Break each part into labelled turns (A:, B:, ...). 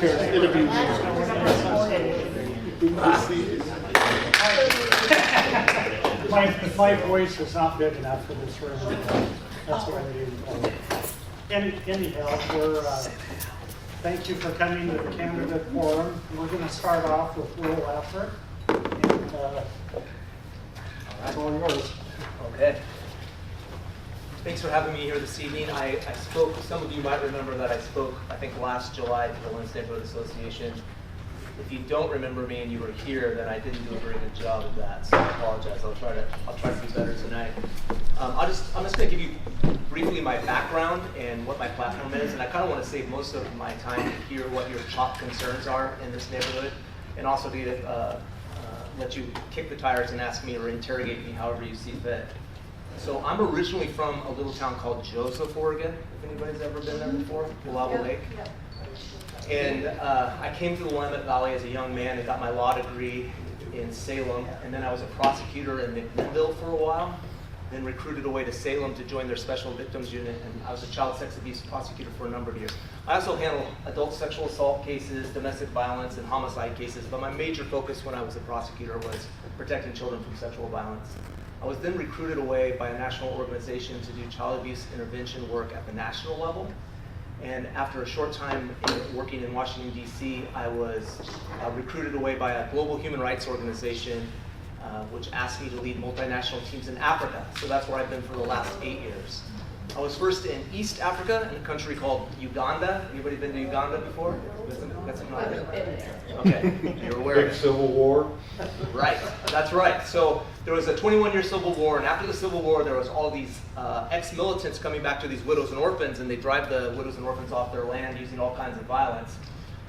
A: interview.
B: My voice is not big enough for this room. That's why they didn't. Anyhow, thank you for coming to the candidate forum. We're going to start off with rural effort. And all yours.
C: Okay. Thanks for having me here this evening. I spoke, some of you might remember that I spoke, I think last July to the Lynn Neighborhood Association. If you don't remember me and you were here, then I didn't do a very good job of that, so I apologize. I'll try to do better tonight. I'm just going to give you briefly my background and what my platform is, and I kind of want to save most of my time to hear what your top concerns are in this neighborhood, and also to let you kick the tires and ask me or interrogate me however you see fit. So I'm originally from a little town called Joseph, Oregon, if anybody's ever been there before, Wallowa Lake. And I came to the Willamette Valley as a young man and got my law degree in Salem, and then I was a prosecutor in McMinnville for a while, then recruited away to Salem to join their special victims unit, and I was a child sex abuse prosecutor for a number of years. I also handle adult sexual assault cases, domestic violence, and homicide cases, but my major focus when I was a prosecutor was protecting children from sexual violence. I was then recruited away by a national organization to do child abuse intervention work at the national level. And after a short time working in Washington, D.C., I was recruited away by a global human rights organization, which asked me to lead multinational teams in Africa. So that's where I've been for the last 8 years. I was first in East Africa, in a country called Uganda. Anybody been to Uganda before? Okay, you're aware of it.
A: Big Civil War.
C: Right, that's right. So there was a 21-year civil war, and after the civil war, there was all these ex-militants coming back to these widows and orphans, and they drive the widows and orphans off their land using all kinds of violence.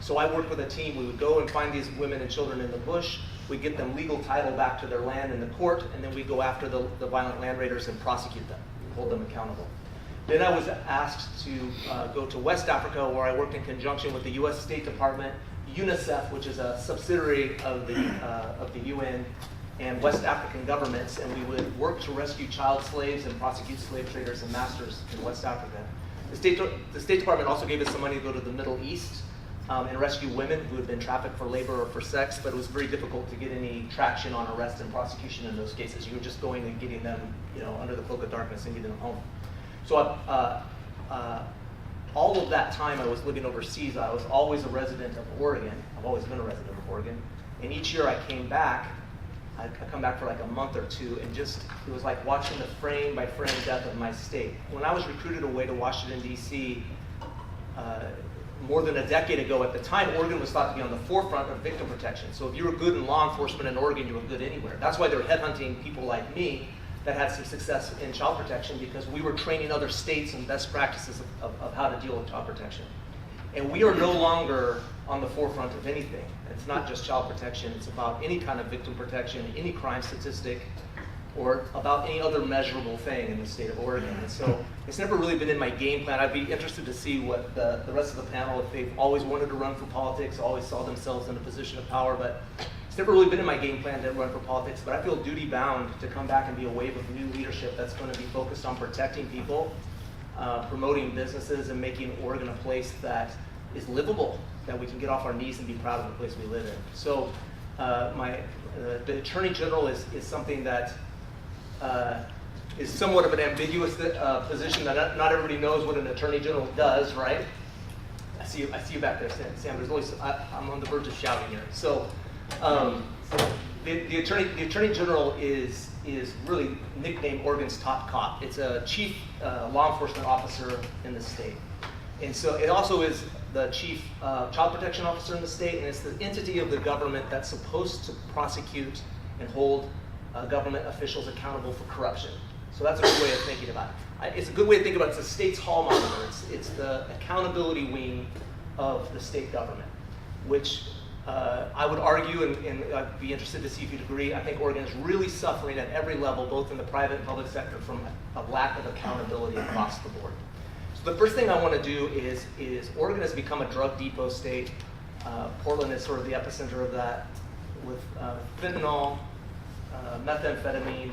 C: So I worked with a team. We would go and find these women and children in the bush. We'd get them legal title back to their land in the court, and then we'd go after the violent land raiders and prosecute them, hold them accountable. Then I was asked to go to West Africa, where I worked in conjunction with the U.S. State Department, UNICEF, which is a subsidiary of the UN, and West African governments, and we would work to rescue child slaves and prosecute slave traders and masters in West Africa. The State Department also gave us some money to go to the Middle East and rescue women who had been trafficked for labor or for sex, but it was very difficult to get any traction on arrest and prosecution in those cases. You were just going and getting them, under the cloak of darkness and getting them home. So all of that time I was living overseas, I was always a resident of Oregon. I've always been a resident of Oregon. And each year I came back, I'd come back for like a month or two, and it was like watching the frame by frame death of my state. When I was recruited away to Washington, D.C., more than a decade ago, at the time, Oregon was thought to be on the forefront of victim protection. So if you were good in law enforcement in Oregon, you were good anywhere. That's why they were headhunting people like me that had some success in child protection, because we were training other states in best practices of how to deal with child protection. And we are no longer on the forefront of anything. It's not just child protection, it's about any kind of victim protection, any crime statistic, or about any other measurable thing in the state of Oregon. And so it's never really been in my game plan. I'd be interested to see what the rest of the panel, if they've always wanted to run for politics, always saw themselves in a position of power, but it's never really been in my game plan to run for politics, but I feel duty bound to come back and be a wave of new leadership that's going to be focused on protecting people, promoting businesses, and making Oregon a place that is livable, that we can get off our knees and be proud of the place we live in. So the Attorney General is something that is somewhat of an ambiguous position that not everybody knows what an Attorney General does, right? I see you back there, Sam. There's always, I'm on the verge of shouting here. So the Attorney General is really nicknamed Oregon's top cop. It's a chief law enforcement officer in the state. And so it also is the chief child protection officer in the state, and it's the entity of the government that's supposed to prosecute and hold government officials accountable for corruption. So that's a good way of thinking about it. It's a good way to think about it. It's the state's hall monitor. It's the accountability wing of the state government, which I would argue, and I'd be interested to see if you'd agree, I think Oregon is really suffering at every level, both in the private and public sector, from a lack of accountability across the board. So the first thing I want to do is Oregon has become a drug depot state. Portland is sort of the epicenter of that, with fentanyl, methamphetamine.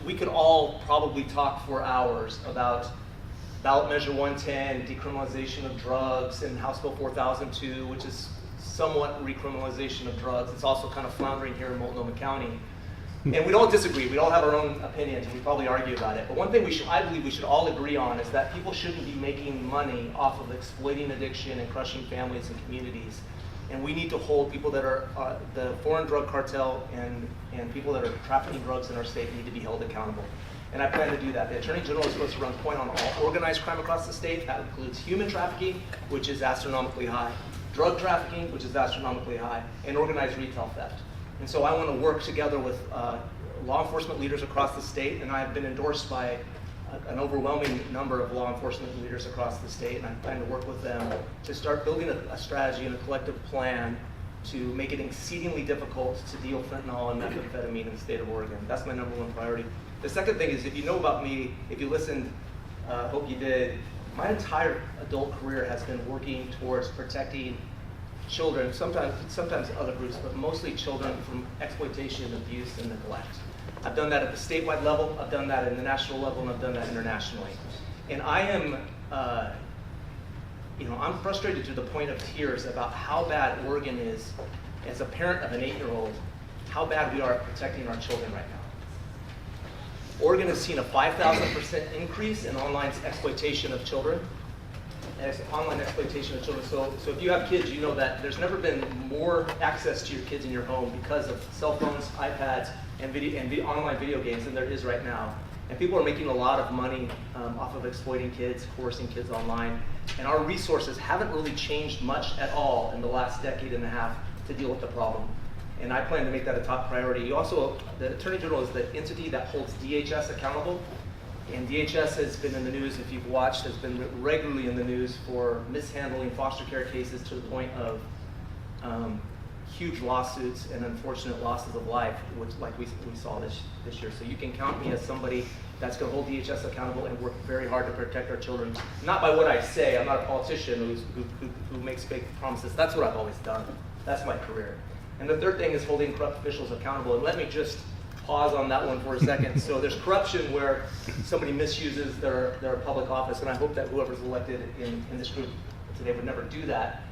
C: We could all probably talk for hours about ballot measure 110, decriminalization of drugs, and House Bill 4002, which is somewhat recriminalization of drugs. It's also kind of floundering here in Multnomah County. And we don't disagree. We all have our own opinions, and we probably argue about it. But one thing I believe we should all agree on is that people shouldn't be making money off of exploiting addiction and crushing families and communities. And we need to hold people that are the foreign drug cartel and people that are trafficking drugs in our state need to be held accountable. And I plan to do that. The Attorney General is supposed to run point on all organized crime across the state. That includes human trafficking, which is astronomically high, drug trafficking, which is astronomically high, and organized retail theft. And so I want to work together with law enforcement leaders across the state, and I have been endorsed by an overwhelming number of law enforcement leaders across the state, and I plan to work with them to start building a strategy and a collective plan to make it exceedingly difficult to deal fentanyl and methamphetamine in the state of Oregon. That's my number one priority. The second thing is, if you know about me, if you listened, hope you did, my entire adult career has been working towards protecting children, sometimes other groups, but mostly children from exploitation, abuse, and neglect. I've done that at the statewide level, I've done that at the national level, and I've done that internationally. And I am, I'm frustrated to the point of tears about how bad Oregon is, as a parent of an 8-year-old, how bad we are at protecting our children right now. Oregon has seen a 5,000% increase in online exploitation of children. Online exploitation of children. So if you have kids, you know that there's never been more access to your kids in your home because of cell phones, iPads, and online video games than there is right now. And people are making a lot of money off of exploiting kids, coercing kids online. And our resources haven't really changed much at all in the last decade and a half to deal with the problem. And I plan to make that a top priority. The Attorney General is the entity that holds DHS accountable. And DHS has been in the news, if you've watched, has been regularly in the news for mishandling foster care cases to the point of huge lawsuits and unfortunate losses of life, which like we saw this year. So you can count me as somebody that's going to hold DHS accountable and work very hard to protect our children. Not by what I say. I'm not a politician who makes fake promises. That's what I've always done. That's my career. And the third thing is holding corrupt officials accountable. And let me just pause on that one for a second. So there's corruption where somebody misuses their public office, and I hope that whoever's elected in this group today would never do that.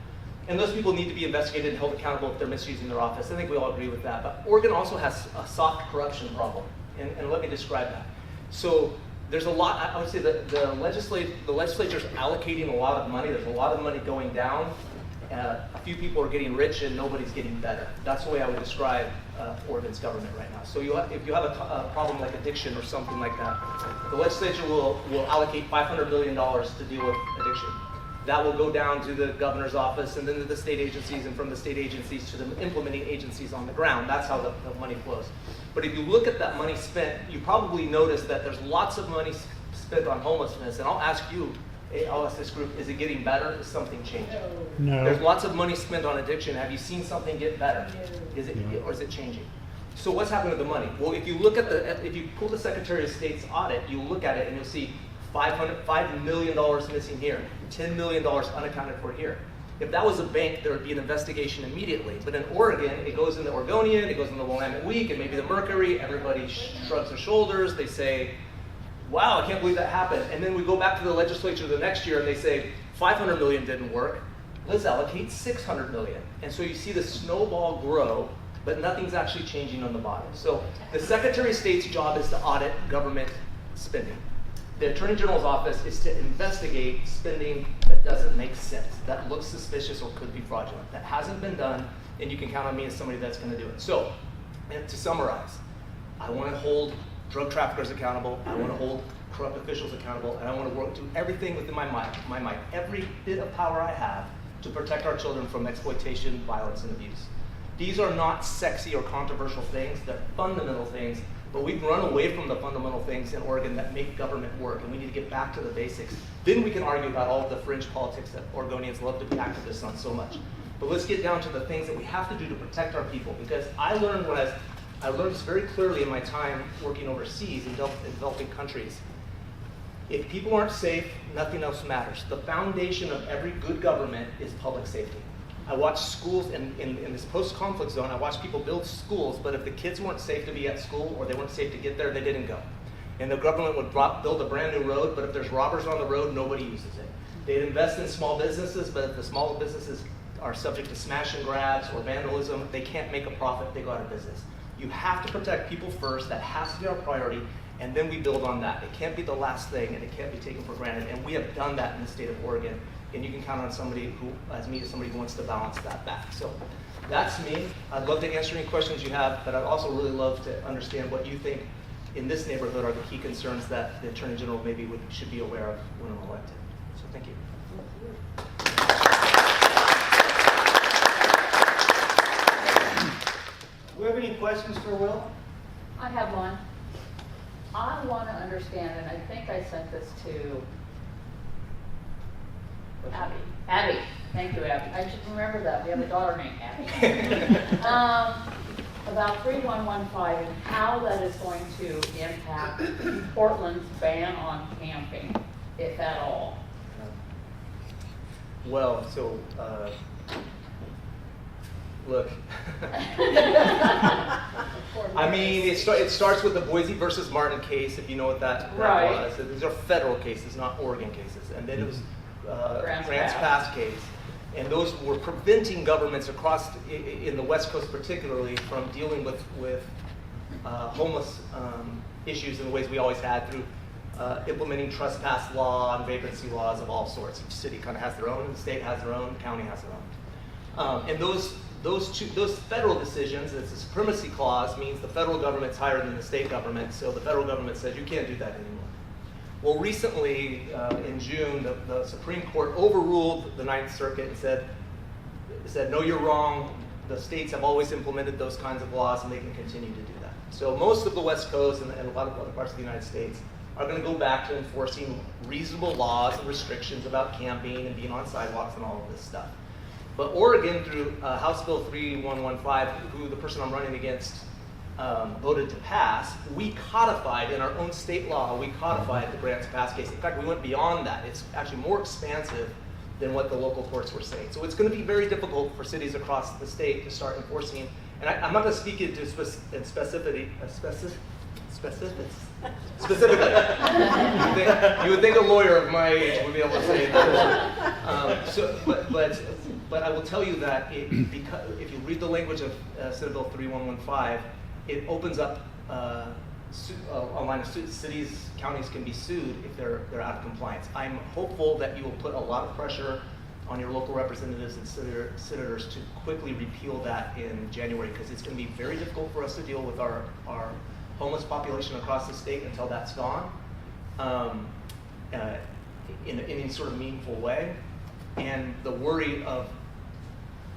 C: And those people need to be investigated and held accountable if they're misusing their office. I think we all agree with that. But Oregon also has a soft corruption problem, and let me describe that. So there's a lot, I would say that the legislature's allocating a lot of money. There's a lot of money going down. A few people are getting rich and nobody's getting better. That's the way I would describe Oregon's government right now. So if you have a problem like addiction or something like that, the legislature will allocate $500 million to deal with addiction. That will go down to the governor's office and then to the state agencies, and from the state agencies to the implementing agencies on the ground. That's how the money flows. But if you look at that money spent, you probably notice that there's lots of money spent on homelessness. And I'll ask this group, is it getting better? Is something changing?
B: No.
C: There's lots of money spent on addiction. Have you seen something get better? Or is it changing? So what's happening with the money? Well, if you look at if you pull the Secretary of State's audit, you look at it and you'll see $5 million missing here, $10 million unaccounted for here. If that was a bank, there would be an investigation immediately. But in Oregon, it goes in the Oregonian, it goes in the Willamette Week, and maybe the Mercury. Everybody shrugs their shoulders. They say, wow, I can't believe that happened. And then we go back to the legislature the next year and they say, 500 million didn't work. Let's allocate 600 million. And so you see the snowball grow, but nothing's actually changing on the bottom. So the Secretary of State's job is to audit government spending. The Attorney General's office is to investigate spending that doesn't make sense, that looks suspicious or could be fraudulent. That hasn't been done, and you can count on me as somebody that's going to do it. So, and to summarize, I want to hold drug traffickers accountable, I want to hold corrupt officials accountable, and I want to do everything within my might, every bit of power I have to protect our children from exploitation, violence, and abuse. These are not sexy or controversial things, they're fundamental things, but we've run away from the fundamental things in Oregon that make government work, and we need to get back to the basics. Then we can argue about all of the fringe politics that Oregonians love to be activists on so much. But let's get down to the things that we have to do to protect our people, because I learned this very clearly in my time working overseas in developing countries. If people aren't safe, nothing else matters. The foundation of every good government is public safety. I watched schools in this post-conflict zone, I watched people build schools, but if the kids weren't safe to be at school or they weren't safe to get there, they didn't go. And the government would build a brand new road, but if there's robbers on the road, nobody uses it. They'd invest in small businesses, but if the small businesses are subject to smash and grabs or vandalism, they can't make a profit, they go out of business. You have to protect people first, that has to be our priority, and then we build on that. It can't be the last thing, and it can't be taken for granted, and we have done that in the state of Oregon, and you can count on somebody who, as me, as somebody who wants to balance that back. So that's me. I'd love to answer any questions you have, but I'd also really love to understand what you think in this neighborhood are the key concerns that the Attorney General maybe should be aware of when I'm elected. So thank you.
B: Do we have any questions for Will?
A: I have one. I want to understand, and I think I sent this to Abby. Abby, thank you, Abby. I should remember that. We have a daughter named Abby. About 3115 and how that is going to impact Portland's ban on camping, if at all.
C: Well, so look, I mean, it starts with the Boise versus Martin case, if you know what that
A: Right.
C: was. These are federal cases, not Oregon cases. And then it was
A: Grants
C: Grants
A: Pass.
C: Pass case. And those were preventing governments across, in the West Coast particularly, from dealing with homeless issues in the ways we always had through implementing trespass law and vagrancy laws of all sorts. Each city kind of has their own, the state has their own, the county has their own. And those federal decisions, it's a supremacy clause, means the federal government's higher than the state government, so the federal government says you can't do that anymore. Well, recently, in June, the Supreme Court overruled the Ninth Circuit and said, no, you're wrong. The states have always implemented those kinds of laws, and they can continue to do that. So most of the West Coast and a lot of other parts of the United States are going to go back to enforcing reasonable laws and restrictions about camping and being on sidewalks and all of this stuff. But Oregon, through House Bill 3115, who the person I'm running against voted to pass, we codified in our own state law, we codified the Grants Pass case. In fact, we went beyond that. It's actually more expansive than what the local courts were saying. So it's going to be very difficult for cities across the state to start enforcing. And I'm not going to speak into specificity. You would think a lawyer of my age would be able to say that. But I will tell you that because if you read the language of Senate Bill 3115, it opens up a line of cities, counties can be sued if they're out of compliance. I'm hopeful that you will put a lot of pressure on your local representatives and senators to quickly repeal that in January, because it's going to be very difficult for us to deal with our homeless population across the state until that's gone in any sort of meaningful way. And the worry of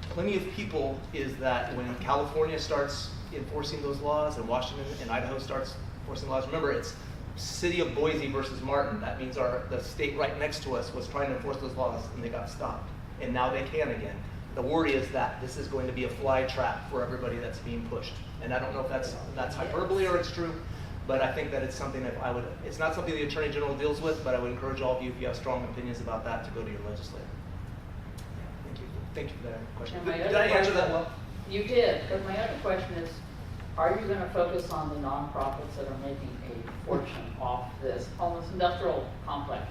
C: plenty of people is that when California starts enforcing those laws and Washington and Idaho starts enforcing laws, remember it's city of Boise versus Martin. That means the state right next to us was trying to enforce those laws and they got stopped. And now they can again. The worry is that this is going to be a fly trap for everybody that's being pushed. And I don't know if that's hyperbole or it's true, but I think that it's something that it's not something the Attorney General deals with, but I would encourage all of you, if you have strong opinions about that, to go to your legislator. Thank you. Thank you for that question.
A: And my
C: Did
A: other
C: I answer that
A: question-
C: well?
A: You did, but my other question is, are you going to focus on the nonprofits that are making a fortune off this homeless industrial complex?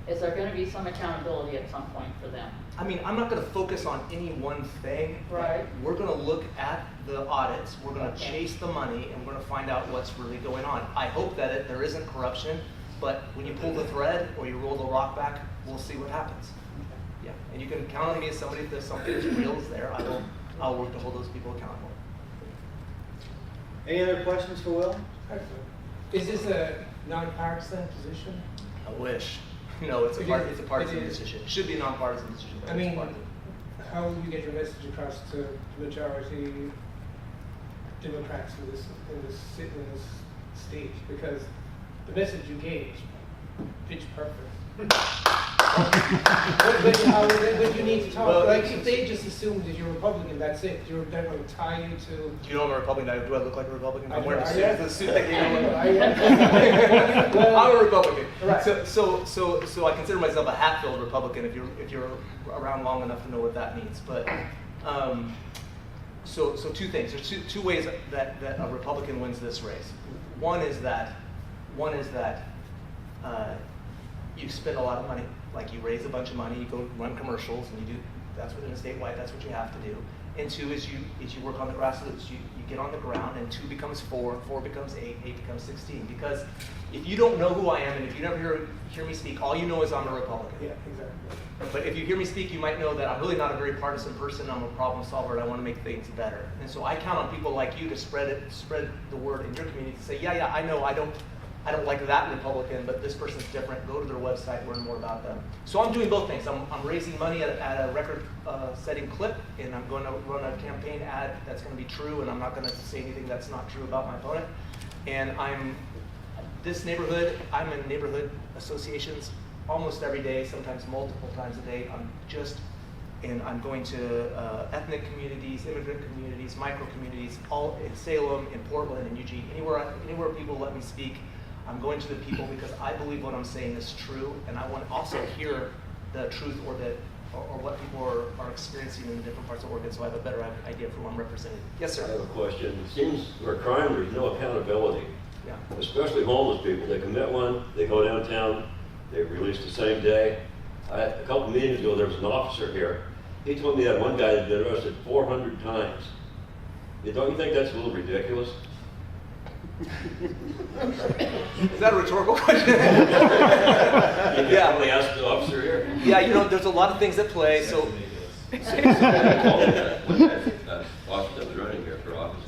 A: Is there going to be some accountability at some point for them?
C: I mean, I'm not going to focus on any one thing.
A: Right.
C: We're going to look at the audits, we're going to
A: Okay.
C: chase the money, and we're going to find out what's really going on. I hope that there isn't corruption, but when you pull the thread or you roll the rock back, we'll see what happens. Yeah, and you can count on me as somebody, if there's something that's real is there, I'll work to hold those people accountable.
B: Any other questions for Will?
D: Is this a non-partisan position?
C: I wish. No, it's a partisan
D: It is.
C: decision. It should be a nonpartisan decision. But
D: I mean,
C: it's partisan.
D: how will you get your message across to the majority Democrats in this state? Because the message you gave is pitch perfect. but you need to talk.
C: Well,
D: like if they just assume that you're Republican, that's it. They're going to tie you to.
C: Do you know I'm a Republican? Do I look like a Republican? I'm
D: I
C: wearing
D: do.
C: the suit that gave me.
D: Well,
C: I'm a Republican.
D: Right.
C: So I consider myself a hat-filled Republican if you're around long enough to know what that means. But so two things. There's two ways that a Republican wins this race. One is that One is that you spend a lot of money, like you raise a bunch of money, you go run commercials, and you do, that's within a statewide, that's what you have to do. And two is you work on the grassroots. You get on the ground, and 2 becomes 4, 4 becomes 8, 8 becomes 16. Because if you don't know who I am, and if you never hear me speak, all you know is I'm a Republican.
D: Yeah, exactly.
C: But if you hear me speak, you might know that I'm really not a very partisan person. I'm a problem solver, and I want to make things better. And so I count on people like you to spread the word in your community, to say, yeah, I know I don't like that Republican, but this person's different. Go to their website, learn more about them. So I'm doing both things. I'm raising money at a record-setting clip, and I'm going to run a campaign ad that's going to be true, and I'm not going to say anything that's not true about my opponent. And I'm in neighborhood associations almost every day, sometimes multiple times a day. I'm going to ethnic communities, immigrant communities, micro communities, all in Salem, in Portland, in Eugene, anywhere people let me speak. I'm going to the people because I believe what I'm saying is true, and I want to also hear the truth or what people are experiencing in the different parts of Oregon, so I have a better idea for who I'm representing. Yes, sir.
E: I have a question. It seems where crime, there's no accountability.
C: Yeah.
E: Especially homeless people. They commit one, they go downtown, they're released the same day. A couple meetings ago, there was an officer here. He told me that one guy had been arrested 400 times. Don't you think that's a little ridiculous?
C: Is that a rhetorical question?
E: You can only ask the officer here.
C: Yeah, there's a lot of things at play. So,
E: Officer that was running here for office.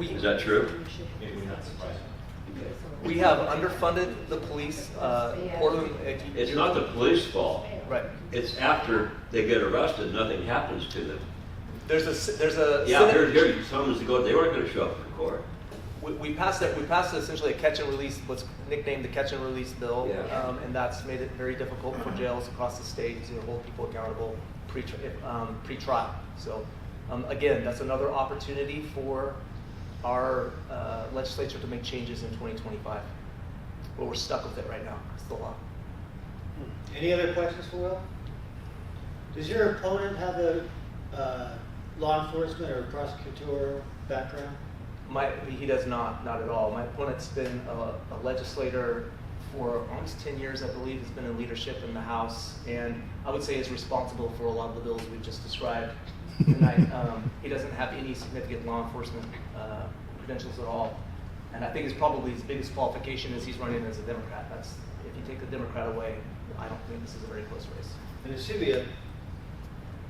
E: Is that true?
C: we have underfunded the police. Portland.
E: It's not the police's fault.
C: Right.
E: It's after they get arrested, nothing happens to them.
C: There's a
E: Yeah, here someone's to go. They weren't going to show up for court.
C: We passed it. We passed essentially a catch and release, what's nicknamed the catch and release bill,
E: Yeah.
C: and that's made it very difficult for jails across the state to hold people accountable pre-trial. So, again, that's another opportunity for our legislature to make changes in 2025. But we're stuck with it right now. It's the law.
F: Any other questions for Will? Does your opponent have a law enforcement or prosecutor background?
C: He does not at all. My opponent's been a legislator for almost 10 years, I believe. He's been in leadership in the House, and I would say is responsible for a lot of the bills we've just described tonight. He doesn't have any significant law enforcement credentials at all. And I think it's probably his biggest qualification is he's running as a Democrat. If you take the Democrat away, I don't think this is a very close race.
F: And it should be a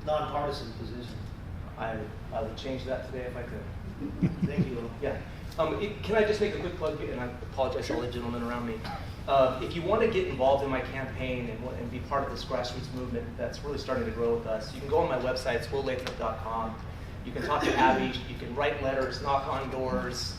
F: nonpartisan position.
C: I would change that today if I could.
F: Thank you.
C: Yeah. Can I just make a quick plug, and I apologize to all the gentlemen around me. If you want to get involved in my campaign and be part of this grassroots movement that's really starting to grow with us, you can go on my website, it's willathrop.com. You can talk to Abby, you can write letters, knock on doors.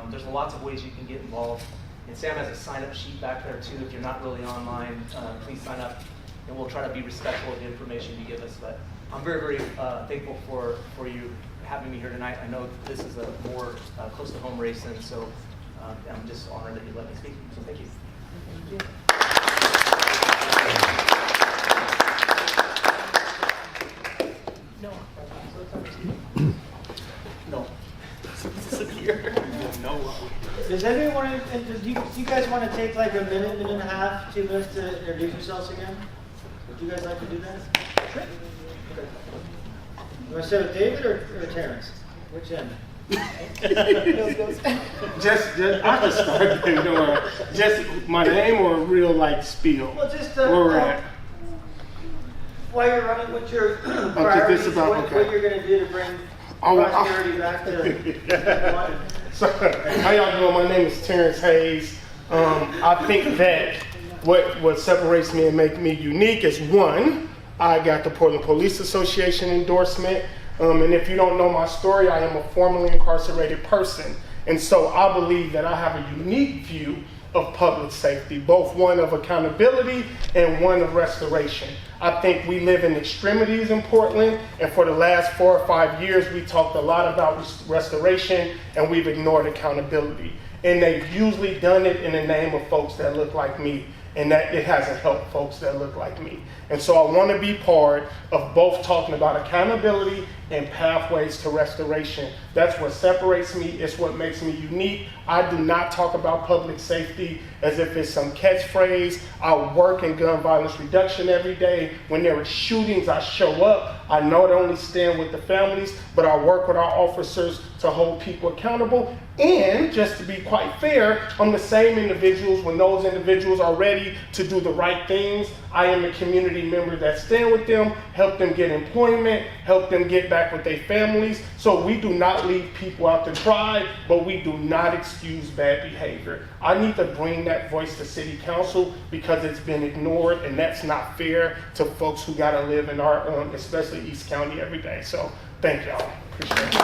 C: There's lots of ways you can get involved. And Sam has a sign-up sheet back there too. If you're not really online, please sign up, and we'll try to be respectful of the information you give us. But I'm very, very thankful for you having me here tonight. I know this is a more close to home race, and so I'm just honored that you let me speak. So thank you.
A: Thank you. No. So it's up to you.
C: No.
F: Does anyone, do you guys want to take like a minute and a half, 2 minutes to introduce yourselves again? Would you guys like to do that? Sure. You want to start with David or Terrence? Which end?
G: Just I can start David, or just my name or a real like spiel.
F: Well, just
G: where we're at.
F: While you're running, what's your priorities,
G: this about,
F: what you're going to do to bring prosperity back to
G: So, how y'all doing? My name is Terrence Hayes. I think that what separates me and make me unique is one, I got the Portland Police Association endorsement. And if you don't know my story, I am a formerly incarcerated person. And so I believe that I have a unique view of public safety, both one of accountability and one of restoration. I think we live in extremities in Portland, and for the last 4 or 5 years, we talked a lot about restoration, and we've ignored accountability. And they've usually done it in the name of folks that look like me. and that it hasn't helped folks that look like me. And so I want to be part of both talking about accountability and pathways to restoration. That's what separates me. It's what makes me unique. I do not talk about public safety as if it's some catchphrase. I work in gun violence reduction every day. When there are shootings, I show up. I know to only stand with the families, but I work with our officers to hold people accountable. And just to be quite fair, I'm the same individuals when those individuals are ready to do the right things. I am a community member that stand with them, help them get employment, help them get back with their families. So we do not leave people out to dry, but we do not excuse bad behavior. I need to bring that voice to city council because it's been ignored, and that's not fair to folks who gotta live in our, especially East County every day. So thank y'all, appreciate it.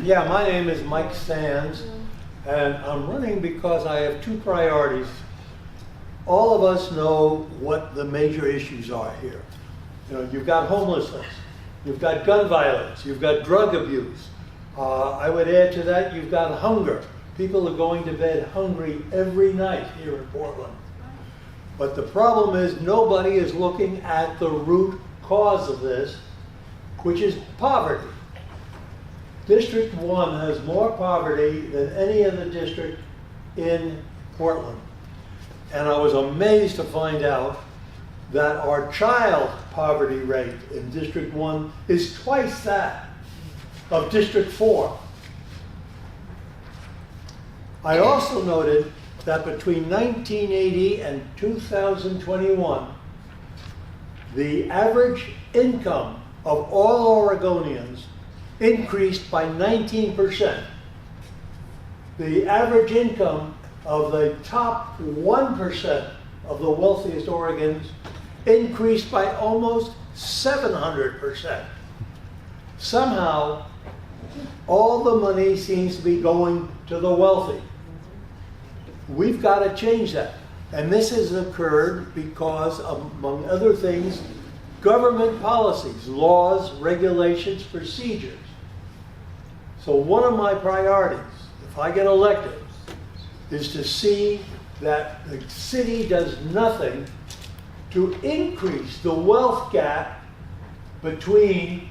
H: Yeah, my name is Mike Sands, and I'm running because I have two priorities. All of us know what the major issues are here. You know, you've got homelessness, you've got gun violence, you've got drug abuse. I would add to that, you've got hunger. People are going to bed hungry every night here in Portland. But the problem is nobody is looking at the root cause of this, which is poverty. District 1 has more poverty than any other district in Portland. And I was amazed to find out that our child poverty rate in District 1 is twice that of District 4. I also noted that between 1980 and 2021, the average income of all Oregonians increased by 19%. The average income of the top 1% of the wealthiest Oregons increased by almost 700%. Somehow, all the money seems to be going to the wealthy. We've got to change that. And this has occurred because, among other things, government policies, laws, regulations, procedures. So one of my priorities, if I get elected, is to see that the city does nothing to increase the wealth gap between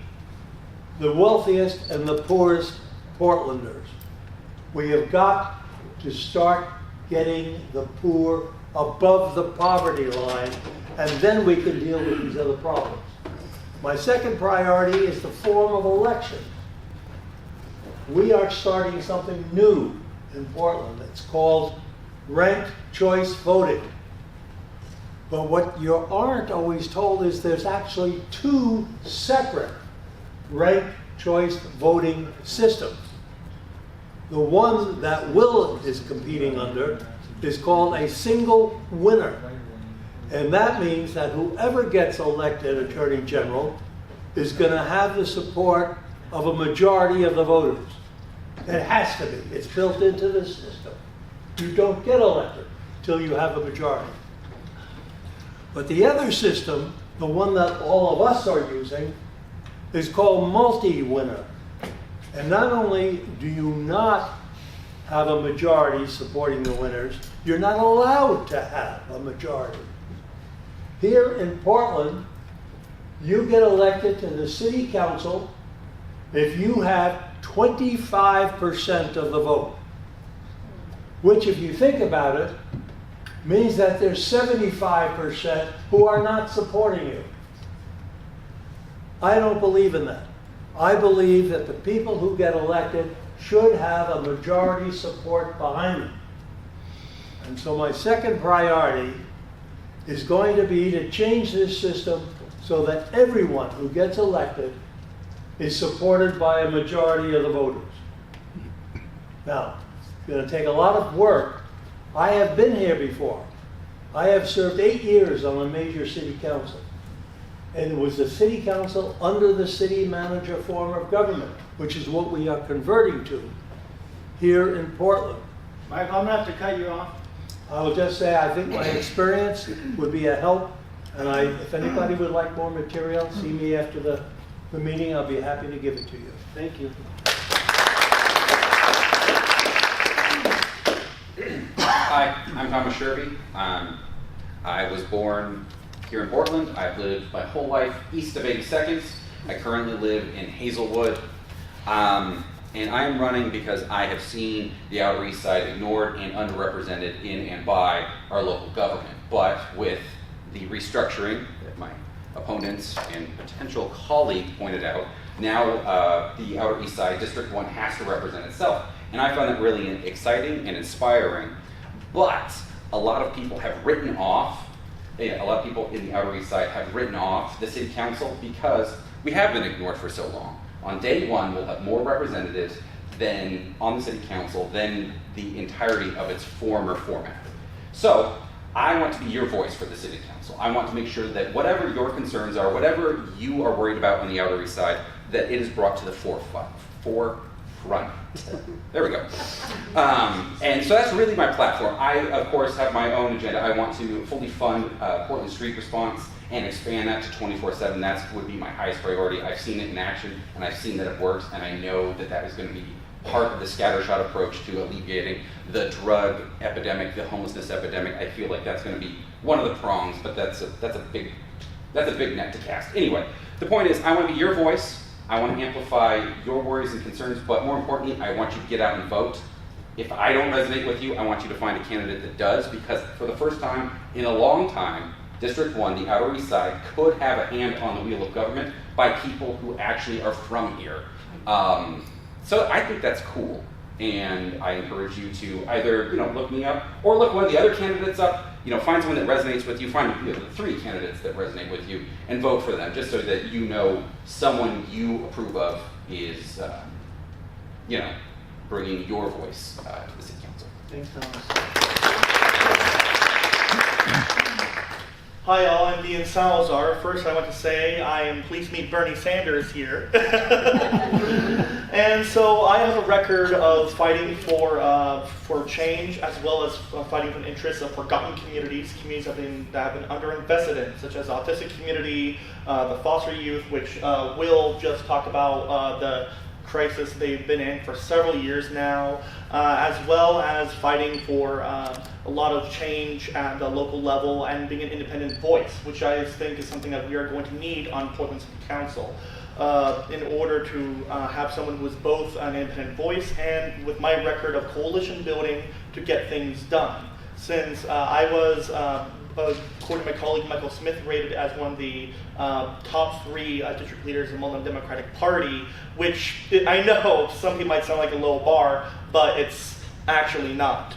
H: the wealthiest and the poorest Portlanders. We have got to start getting the poor above the poverty line, and then we can deal with these other problems. My second priority is the form of election. We are starting something new in Portland. It's called ranked choice voting. But what you aren't always told is there's actually two separate ranked choice voting systems. The one that Will is competing under is called a single winner. And that means that whoever gets elected Attorney General is going to have the support of a majority of the voters. It has to be. It's built into the system. You don't get elected till you have a majority. But the other system, the one that all of us are using, is called multi-winner. And not only do you not have a majority supporting the winners, you're not allowed to have a majority. Here in Portland, you get elected to the city council if you have 25% of the vote, which, if you think about it, means that there's 75% who are not supporting you. I don't believe in that. I believe that the people who get elected should have a majority support behind them. And so my second priority is going to be to change this system so that everyone who gets elected is supported by a majority of the voters. Now, it's going to take a lot of work. I have been here before. I have served 8 years on a major city council. And it was the city council under the city manager form of government, which is what we are converting to here in Portland.
F: Mike, I'm going to have to cut you off.
H: I will just say I think my experience would be a help. And if anybody would like more material, see me after the meeting. I'll be happy to give it to you.
F: Thank you.
I: Hi, I'm Thomas Sherby. I was born here in Portland. I've lived my whole life east of 82nd. I currently live in Hazelwood. And I am running because I have seen the Outer East Side ignored and underrepresented in and by our local government. But with the restructuring that my opponents and potential colleague pointed out, now the Outer East Side District 1 has to represent itself. And I find that really exciting and inspiring. But a lot of people have written off, a lot of people in the Outer East Side have written off the City Council because we have been ignored for so long. On day one, we'll have more representatives than on the City Council than the entirety of its former format. So I want to be your voice for the City Council. I want to make sure that whatever your concerns are, whatever you are worried about on the Outer East Side, that it is brought to the forefront. There we go. And so that's really my platform. I, of course, have my own agenda. I want to fully fund Portland Street Response and expand that to 24/7. That would be my highest priority. I've seen it in action, and I've seen that it works, and I know that that is going to be part of the scattershot approach to alleviating the drug epidemic, the homelessness epidemic. I feel like that's going to be one of the prongs, but that's a big net to cast. Anyway, the point is, I want to be your voice. I want to amplify your worries and concerns, but more importantly, I want you to get out and vote. If I don't resonate with you, I want you to find a candidate that does, because for the first time in a long time, District 1, the Outer East Side, could have a hand on the wheel of government by people who actually are from here. So I think that's cool, and I encourage you to either look me up or look one of the other candidates up. Find someone that resonates with you. Find the 3 candidates that resonate with you, and vote for them, just so that you know someone you approve of is, bringing your voice to the City Council.
F: Thanks, Thomas.
J: Hi all, I'm Dean Salazar. First I want to say I am pleased to meet Bernie Sanders here. And so I have a record of fighting for change, as well as fighting for the interests of forgotten communities that have been underinvested in, such as the autistic community, the foster youth, which Will just talked about the crisis they've been in for several years now, as well as fighting for a lot of change at the local level and being an independent voice, which I think is something that we are going to need on Portland City Council in order to have someone who is both an independent voice and with my record of coalition building to get things done. Since I was, according to my colleague Michael Smith, rated as one of the top 3 district leaders in the Multnomah Democratic Party, which I know some people might sound like a low bar, but it's actually not.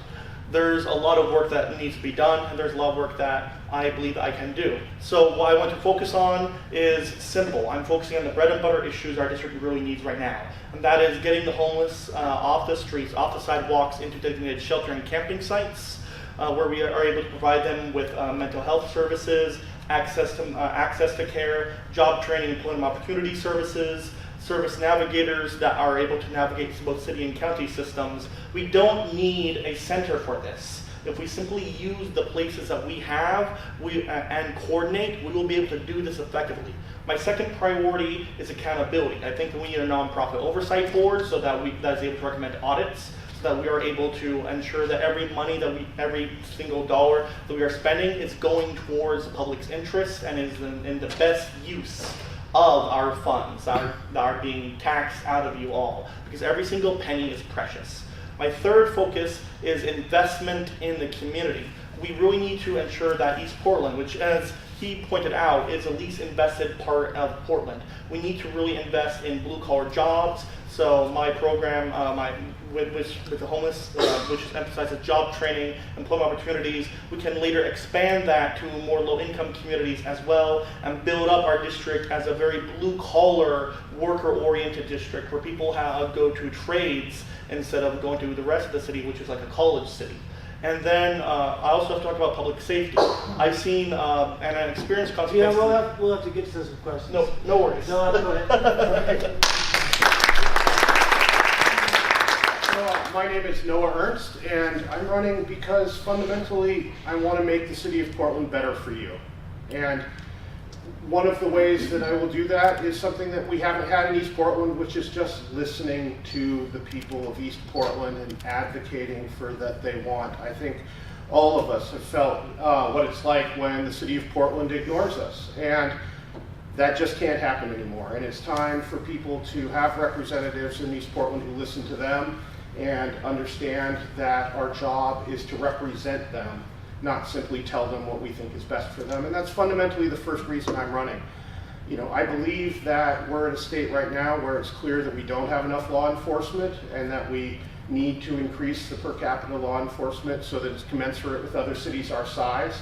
J: There's a lot of work that needs to be done, and there's a lot of work that I believe I can do. So what I want to focus on is simple. I'm focusing on the bread and butter issues our district really needs right now, and that is getting the homeless off the streets, off the sidewalks, into designated shelter and camping sites, where we are able to provide them with mental health services, access to care, job training, employment opportunity services, service navigators that are able to navigate both city and county systems. We don't need a center for this. If we simply use the places that we have and coordinate, we will be able to do this effectively. My second priority is accountability. I think that we need a nonprofit oversight board so that is able to recommend audits, so that we are able to ensure that every single dollar that we are spending is going towards the public's interest and is in the best use of our funds that are being taxed out of you all, because every single penny is precious. My third focus is investment in the community. We really need to ensure that East Portland, which as he pointed out is the least invested part of Portland, we need to really invest in blue collar jobs. So my program, with the homeless, which emphasizes job training, employment opportunities, we can later expand that to more low-income communities as well, and build up our district as a very blue-collar, worker-oriented district where people go to trades instead of going to the rest of the city, which is like a college city. And then I also have to talk about public safety. I've seen and experienced consequences.
F: Yeah, we'll have to get to some questions.
J: No worries.
F: No, go ahead.
G: My name is Noah Ernst, and I'm running because fundamentally I want to make the city of Portland better for you. And one of the ways that I will do that is something that we haven't had in East Portland, which is just listening to the people of East Portland and advocating for that they want. I think all of us have felt what it's like when the city of Portland ignores us. And that just can't happen anymore. And it's time for people to have representatives in East Portland who listen to them and understand that our job is to represent them, not simply tell them what we think is best for them. And that's fundamentally the first reason I'm running. You know, I believe that we're in a state right now where it's clear that we don't have enough law enforcement and that we need to increase the per capita law enforcement so that it's commensurate with other cities our size.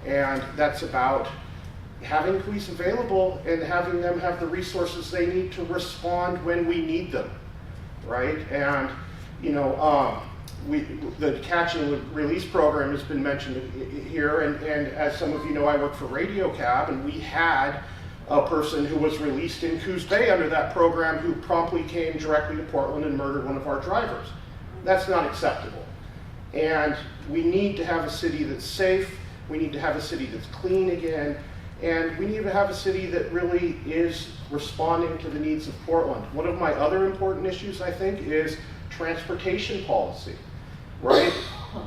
G: And that's about having police available and having them have the resources they need to respond when we need them, right? And, you know, the catch and release program has been mentioned here, and as some of you know, I work for Radio Cab, and we had a person who was released in Coos Bay under that program who promptly came directly to Portland and murdered one of our drivers. That's not acceptable. And we need to have a city that's safe, we need to have a city that's clean again, and we need to have a city that really is responding to the needs of Portland. One of my other important issues, I think, is transportation policy, right?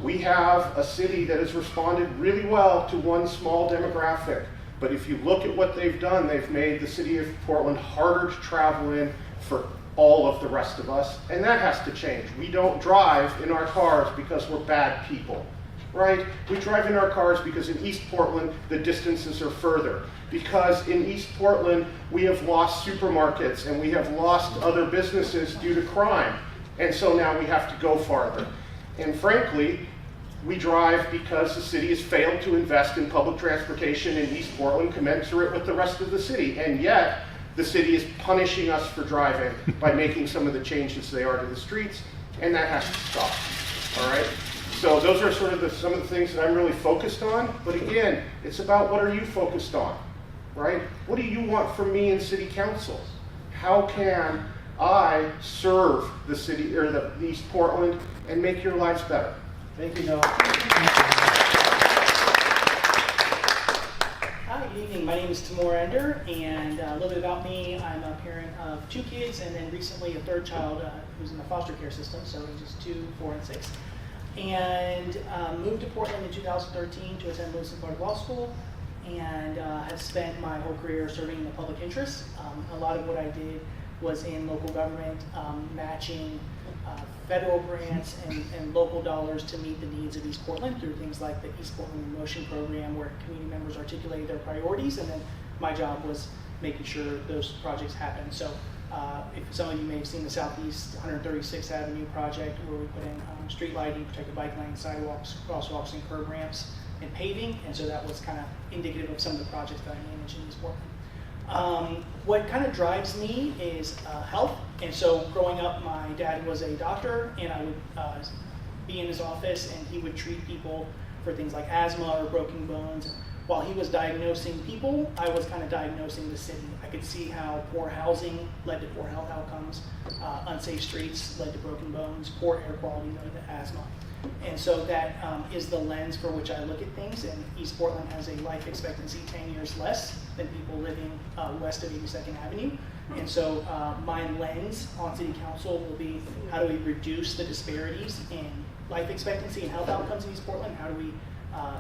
G: We have a city that has responded really well to one small demographic, but if you look at what they've done, they've made the city of Portland harder to travel in for all of the rest of us, and that has to change. We don't drive in our cars because we're bad people, right? We drive in our cars because in East Portland, the distances are further. Because in East Portland, we have lost supermarkets and we have lost other businesses due to crime. And so now we have to go farther. And frankly, we drive because the city has failed to invest in public transportation in East Portland commensurate with the rest of the city. And yet, the city is punishing us for driving by making some of the changes they are to the streets, and that has to stop, all right? So those are sort of some of the things that I'm really focused on. But again, it's about what are you focused on, right? What do you want from me in city council? How can I serve the city, or the East Portland, and make your lives better?
F: Thank you, Noah.
K: Hi, good evening. My name is Timur Ender, and a little bit about me. I'm a parent of 2 kids, and then recently a 3rd child who's in the foster care system, so ages 2, 4, and 6. And moved to Portland in 2013 to attend Lewis and Clark Law School, and have spent my whole career serving the public interest. A lot of what I did was in local government, matching federal grants and local dollars to meet the needs of East Portland through things like the East Portland in Motion program, where community members articulated their priorities, and then my job was making sure those projects happened. So if some of you may have seen the Southeast 136th Avenue project, where we put in street lighting, protected bike lanes, sidewalks, crosswalks, and curb ramps, and paving, and so that was kind of indicative of some of the projects that I managed in East Portland. What kind of drives me is health, and so growing up, my dad was a doctor, and I would be in his office, and he would treat people for things like asthma or broken bones. While he was diagnosing people, I was kind of diagnosing the city. I could see how poor housing led to poor health outcomes, unsafe streets led to broken bones, poor air quality led to asthma. And so that is the lens for which I look at things, and East Portland has a life expectancy 10 years less than people living west of 82nd Avenue. And so my lens on City Council will be, how do we reduce the disparities in life expectancy and health outcomes in East Portland? How do we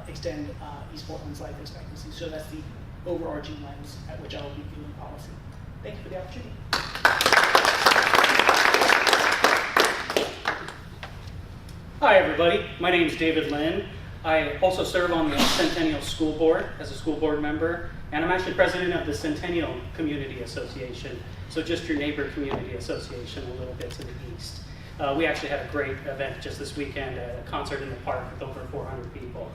K: extend East Portland's life expectancy? So that's the overarching lens at which I will be viewing policy. Thank you for the opportunity.
L: Hi everybody, my name is David Lynn. I also serve on the Centennial School Board as a school board member, and I'm actually president of the Centennial Community Association, so just your neighbor community association a little bit to the east. We actually had a great event just this weekend, a concert in the park with over 400 people.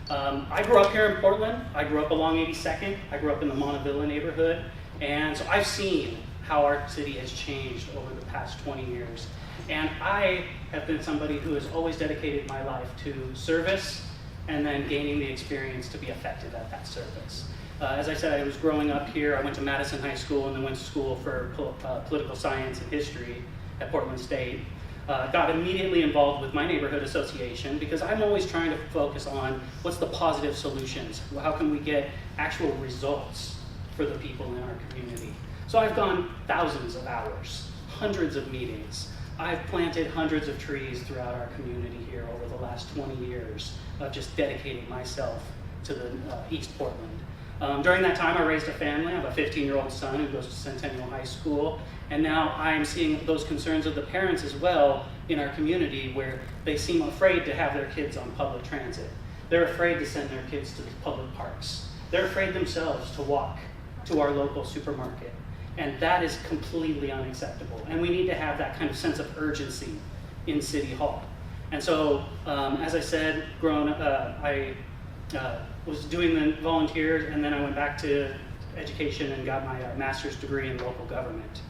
L: I grew up here in Portland. I grew up along 82nd. I grew up in the Montevilla neighborhood, and so I've seen how our city has changed over the past 20 years. And I have been somebody who has always dedicated my life to service and then gaining the experience to be effective at that service. As I said, I was growing up here. I went to Madison High School and then went to school for political science and history at Portland State. Got immediately involved with my neighborhood association because I'm always trying to focus on what's the positive solutions. How can we get actual results for the people in our community? So I've gone thousands of hours, hundreds of meetings, I've planted hundreds of trees throughout our community here over the last 20 years of just dedicating myself to the East Portland. During that time, I raised a family. I have a 15-year-old son who goes to Centennial High School, and now I'm seeing those concerns of the parents as well in our community, where they seem afraid to have their kids on public transit. They're afraid to send their kids to the public parks. They're afraid themselves to walk to our local supermarket. And that is completely unacceptable. And we need to have that kind of sense of urgency in City Hall. And so, as I said, I was doing the volunteers, and then I went back to education and got my master's degree in local government.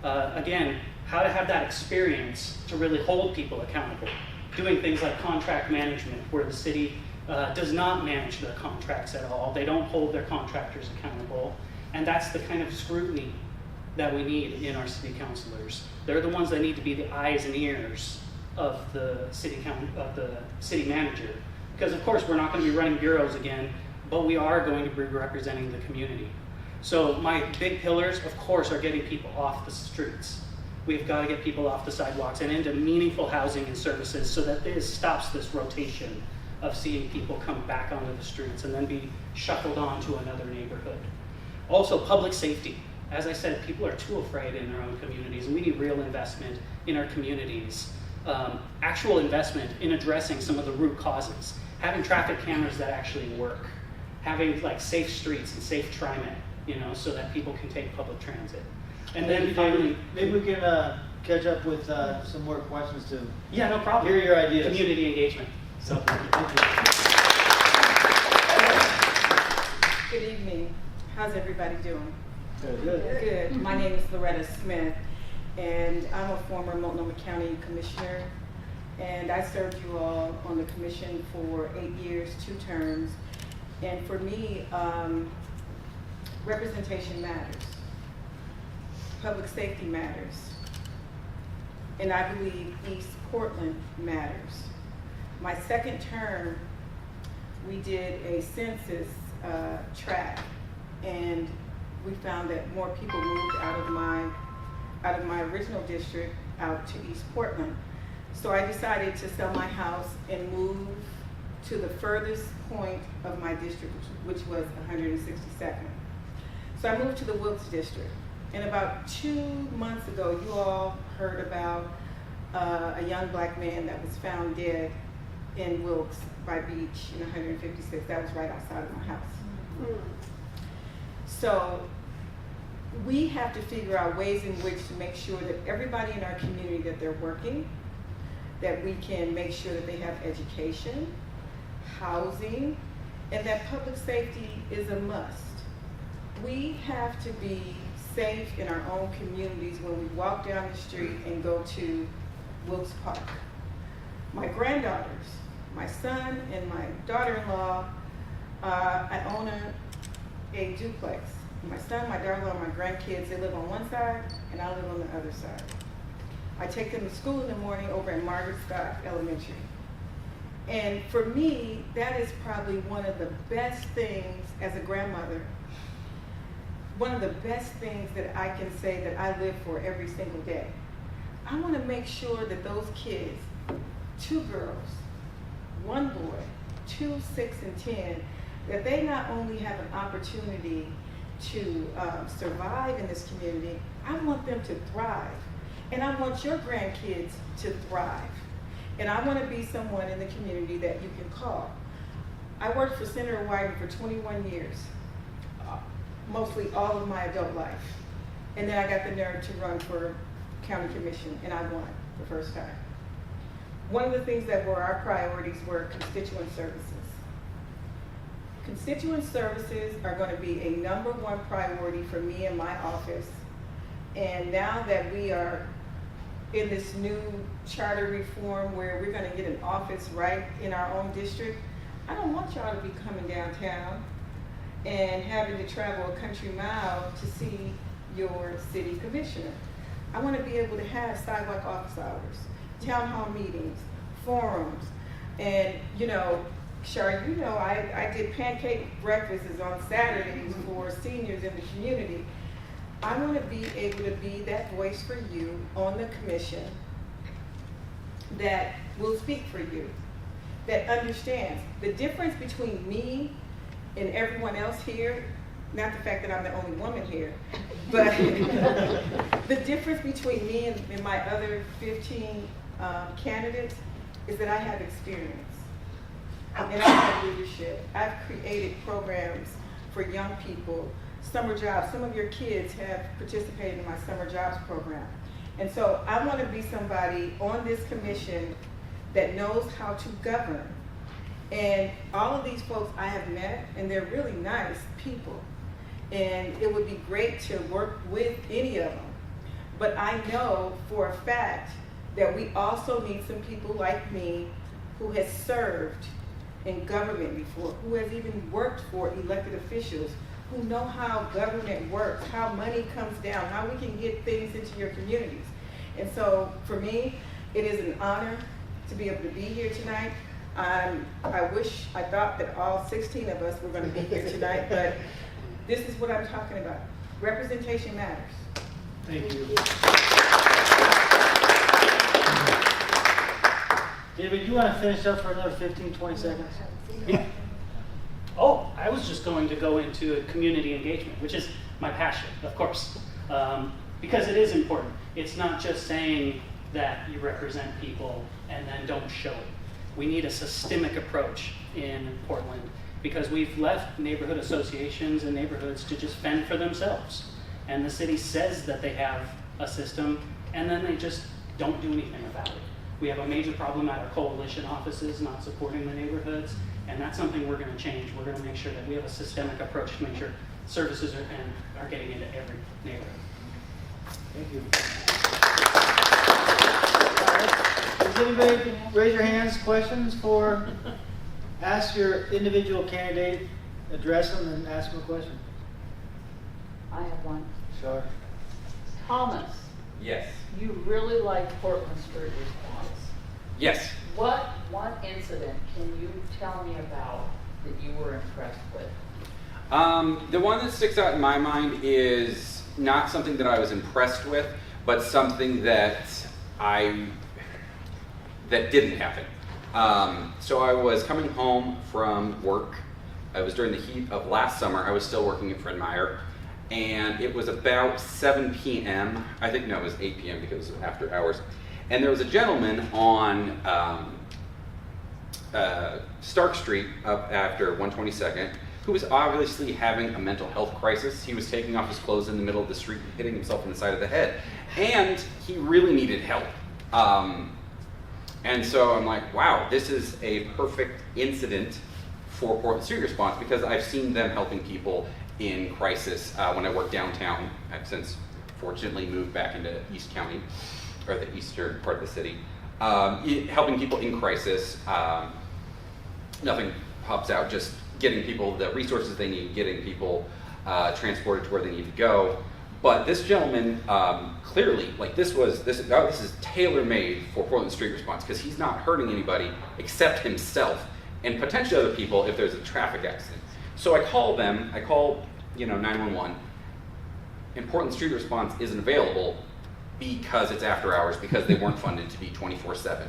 L: Again, how to have that experience to really hold people accountable. Doing things like contract management, where the city does not manage their contracts at all. They don't hold their contractors accountable. And that's the kind of scrutiny that we need in our city councilors. They're the ones that need to be the eyes and ears of the city manager. Because of course we're not going to be running bureaus again, but we are going to be representing the community. So my big pillars, of course, are getting people off the streets. We've got to get people off the sidewalks and into meaningful housing and services so that this stops this rotation of seeing people come back onto the streets and then be shuffled on to another neighborhood. Also, public safety. As I said, people are too afraid in their own communities, and we need real investment in our communities. Actual investment in addressing some of the root causes. Having traffic cameras that actually work. Having like safe streets and safe TriMet, so that people can take public transit. And then finally,
F: maybe we can catch up with some more questions to
L: yeah, no problem.
F: hear your ideas.
L: Community engagement. So
F: Thank you.
M: Good evening. How's everybody doing?
F: Good.
M: Good. My name is Loretta Smith, and I'm a former Multnomah County Commissioner, and I served you all on the commission for 8 years, 2 terms. And for me, representation matters. Public safety matters. And I believe East Portland matters. My second term, we did a census track, and we found that more people moved out of my original district out to East Portland. So I decided to sell my house and move to the furthest point of my district, which was 162nd. So I moved to the Wilkes district. And about 2 months ago, you all heard about a young black man that was found dead in Wilkes by Beach in 156. That was right outside of my house. So we have to figure out ways in which to make sure that everybody in our community, that they're working, that we can make sure that they have education, housing, and that public safety is a must. We have to be safe in our own communities when we walk down the street and go to Wilkes Park. My granddaughters, my son and my daughter-in-law, I own a duplex. My son, my daughter-in-law, and my grandkids, they live on one side, and I live on the other side. I take them to school in the morning over at Margaret Scott Elementary. And for me, that is probably one of the best things as a grandmother, one of the best things that I can say that I live for every single day. I want to make sure that those kids, 2 girls, 1 boy, 2, 6, and 10, that they not only have an opportunity to survive in this community, I want them to thrive. And I want your grandkids to thrive. And I want to be someone in the community that you can call. I worked for Senator Wyden for 21 years, mostly all of my adult life. And then I got the nerve to run for county commission, and I won the first time. One of the things that were our priorities were constituent services. Constituent services are going to be a #1 priority for me and my office. And now that we are in this new charter reform where we're going to get an office right in our own district, I don't want y'all to be coming downtown and having to travel a country mile to see your city commissioner. I want to be able to have sidewalk office hours, town hall meetings, forums, and Shar, I did pancake breakfasts on Saturdays for seniors in the community. I want to be able to be that voice for you on the commission that will speak for you, that understands the difference between me and everyone else here. Not the fact that I'm the only woman here, but the difference between me and my other 15 candidates is that I have experience and I have leadership. I've created programs for young people, summer jobs. Some of your kids have participated in my summer jobs program. And so I want to be somebody on this commission that knows how to govern. And all of these folks I have met, and they're really nice people. And it would be great to work with any of them. But I know for a fact that we also need some people like me who has served in government before, who has even worked for elected officials, who know how government works, how money comes down, how we can get things into your communities. And so for me, it is an honor to be able to be here tonight. I thought that all 16 of us were going to be here tonight, but this is what I'm talking about. Representation matters.
H: Thank you. David, you want to finish up for another 15, 20 seconds?
L: Yeah. Oh, I was just going to go into community engagement, which is my passion, of course, because it is important. It's not just saying that you represent people and then don't show it. We need a systemic approach in Portland because we've left neighborhood associations and neighborhoods to just fend for themselves. And the city says that they have a system and then they just don't do anything about it. We have a major problem at our coalition offices not supporting the neighborhoods, and that's something we're going to change. We're going to make sure that we have a systemic approach to make sure services are getting into every neighborhood.
H: Thank you. Does anybody raise your hands, questions for, ask your individual candidate, address them and ask them a question?
A: I have one.
H: Sure.
A: Thomas,
I: Yes.
A: you really like Portland Street Response.
I: Yes.
A: What one incident can you tell me about that you were impressed with?
I: The one that sticks out in my mind is not something that I was impressed with, but something that didn't happen. So I was coming home from work. It was during the heat of last summer. I was still working at Fred Meyer, and it was about 7 p.m. I think, no, it was 8 p.m. because it was after hours. And there was a gentleman on Stark Street up after 122nd who was obviously having a mental health crisis. He was taking off his clothes in the middle of the street and hitting himself in the side of the head. And he really needed help. And so I'm like, wow, this is a perfect incident for Portland Street Response because I've seen them helping people in crisis when I work downtown. I've since fortunately moved back into East County, or the eastern part of the city, helping people in crisis. Nothing pops out, just getting people the resources they need, getting people transported to where they need to go. But this gentleman, clearly, like this is tailor-made for Portland Street Response because he's not hurting anybody except himself and potentially other people if there's a traffic accident. So I call 911, and Portland Street Response isn't available because it's after hours, because they weren't funded to be 24/7.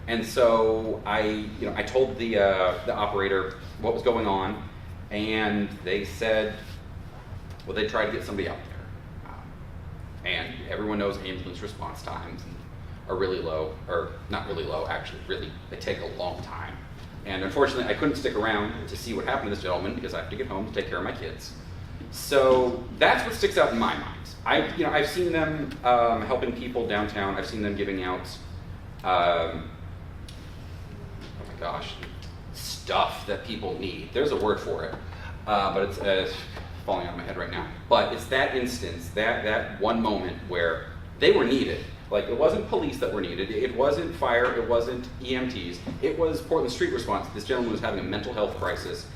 I: And so I told the operator what was going on, and they said, well, they tried to get somebody out there. And everyone knows ambulance response times are really low, or not really low, actually, really, they take a long time. And unfortunately, I couldn't stick around to see what happened to this gentleman because I have to get home to take care of my kids. So that's what sticks out in my mind. I've seen them helping people downtown. I've seen them giving out, oh my gosh, stuff that people need. There's a word for it, but it's falling out of my head right now. But it's that instance, that one moment where they were needed. Like, it wasn't police that were needed, it wasn't fire, it wasn't EMTs, it was Portland Street Response. This gentleman was having a mental health crisis,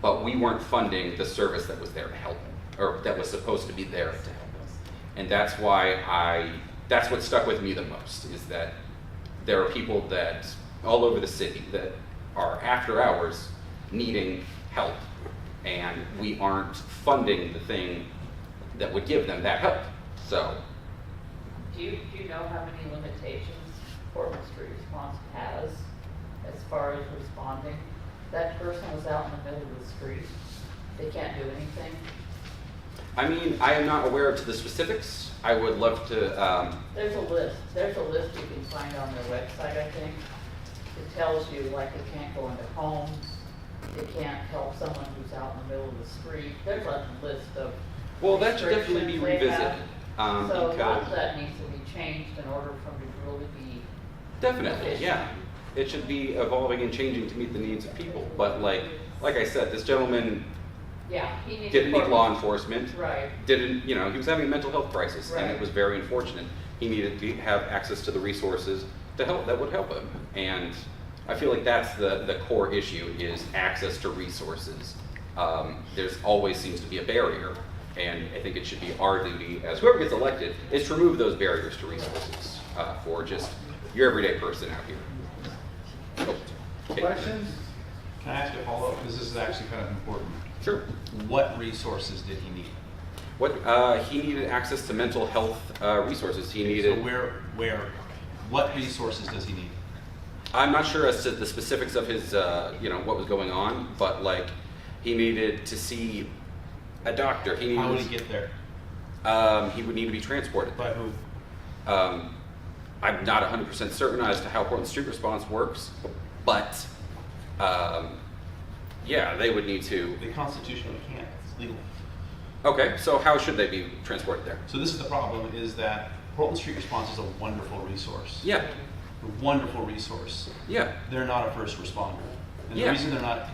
I: but we weren't funding the service that was there to help him, or that was supposed to be there to help him. And that's why that's what stuck with me the most, is that there are people that, all over the city, that are after hours needing help, and we aren't funding the thing that would give them that help. So,
A: Do you know how many limitations Portland Street Response responding. That person was out in the middle of the street. They can't do anything.
I: I mean, I am not aware to the specifics. I would love to.
A: There's a list. There's a list you can find on their website, I think. It tells you, like, they can't go into homes. They can't help someone who's out in the middle of the street. There's a list of
I: Well, that should definitely be
A: restrictions they have.
I: revisited.
A: So a lot
I: Because
A: of that needs to be changed in order for them to really be
I: definitely,
A: efficient.
I: yeah, it should be evolving and changing to meet the needs of people. But like I said, this gentleman
A: Yeah, he needs
I: didn't need
A: to-
I: law enforcement.
A: Right.
I: Didn't, you know, he was having a mental health crisis, and
A: Right.
I: it was very unfortunate. He needed to have access to the resources to help that would help him. And I feel like that's the core issue is access to resources. There's always seems to be a barrier, and I think it should be our duty as whoever gets elected is to remove those barriers to resources for just your everyday person out here. Oh, okay.
N: Questions? Can I ask a follow-up? Because this is actually kind of important.
I: Sure.
N: What resources did he need?
I: What he needed access to mental health resources. He needed.
N: So what resources does he need?
I: I'm not sure as to the specifics of his, what was going on, but like, he needed to see a doctor. He needed.
N: How would he get there?
I: He would need to be transported.
N: By who?
I: I'm not 100% certain as to how Portland Street Response works, but yeah, they would need to.
N: They constitutionally can't. It's legal.
I: Okay, so how should they be transported there?
N: So this is the problem: is that Portland Street Response is a wonderful resource.
I: Yeah.
N: A wonderful resource.
I: Yeah.
N: They're not a first responder, and
I: Yeah.
N: the reason they're not.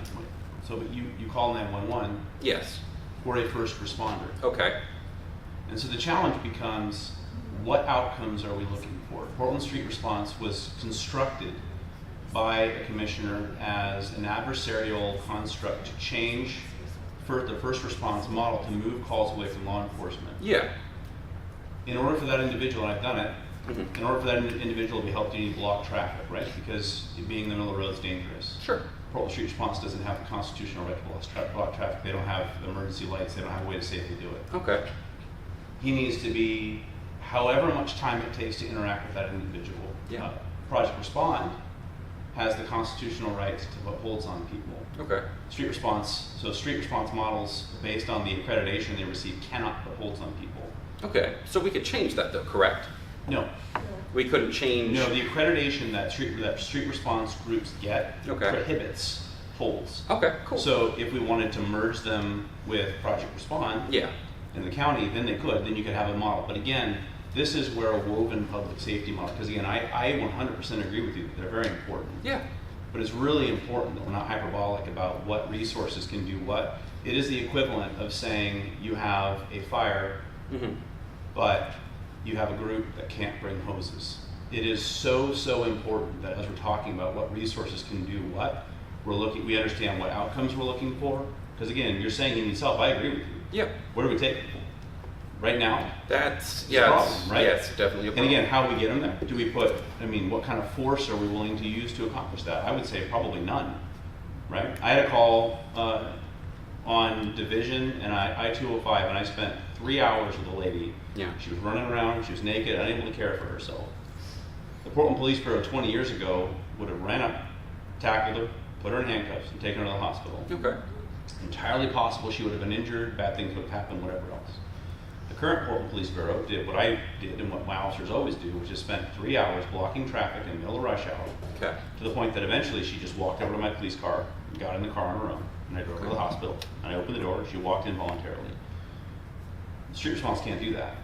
N: So you call 911.
I: Yes.
N: For a first responder.
I: Okay.
N: And so the challenge becomes, what outcomes are we looking for? Portland Street Response was constructed by a commissioner as an adversarial construct to change the first response model to move calls away from law enforcement.
I: Yeah.
N: In order for that individual, and I've done it,
I: Mm-hmm.
N: in order for that individual to be helped, you need to block traffic, right? Because being in the middle of the road is dangerous.
I: Sure.
N: Portland Street Response doesn't have the constitutional right to block traffic. They don't have emergency lights. They don't have a way to safely do it.
I: Okay.
N: He needs to be, however much time it takes to interact with that individual.
I: Yeah.
N: Project Respond has the constitutional right to put holds on people.
I: Okay.
N: Street Response models based on the accreditation they receive cannot put holds on people.
I: Okay. So we could change that though, correct?
N: No.
I: We couldn't change.
N: No, the accreditation that street response groups get prohibits holds.
I: Okay, cool.
N: So if we wanted to merge them with Project Respond in the county, then they could. Then you could have a model. But again, this is where a woven public safety model, because again, I 100% agree with you that they're very important.
I: Yeah.
N: But it's really important that we're not hyperbolic about what resources can do what. It is the equivalent of saying you have a fire, but you have a group that can't bring hoses. It is so important that as we're talking about what resources can do what, we understand what outcomes we're looking for. Because again, you're saying he needs help. I agree with you.
I: Yeah.
N: Where do we take him? Right now?
I: That's
N: a problem, right?
I: Yeah, it's definitely a problem.
N: And again, how do we get him there? Do we what kind of force are we willing to use to accomplish that? I would say probably none, right? I had a call on Division and I-205, and I spent 3 hours with a lady.
I: Yeah.
N: She was running around, she was naked, unable to care for herself. The Portland Police Bureau 20 years ago would have ran up, tackled her, put her in handcuffs, and taken her to the hospital.
I: Okay.
N: Entirely possible she would have been injured, bad things would have happened, whatever else. The current Portland Police Bureau did what I did and what my officers always do, which is spent 3 hours blocking traffic in the middle of rush hour.
I: Okay.
N: To the point that eventually she just walked over to my police car, and got in the car on her own, and I drove her to the hospital. And I opened the door, she walked in voluntarily. The Street Response can't do that.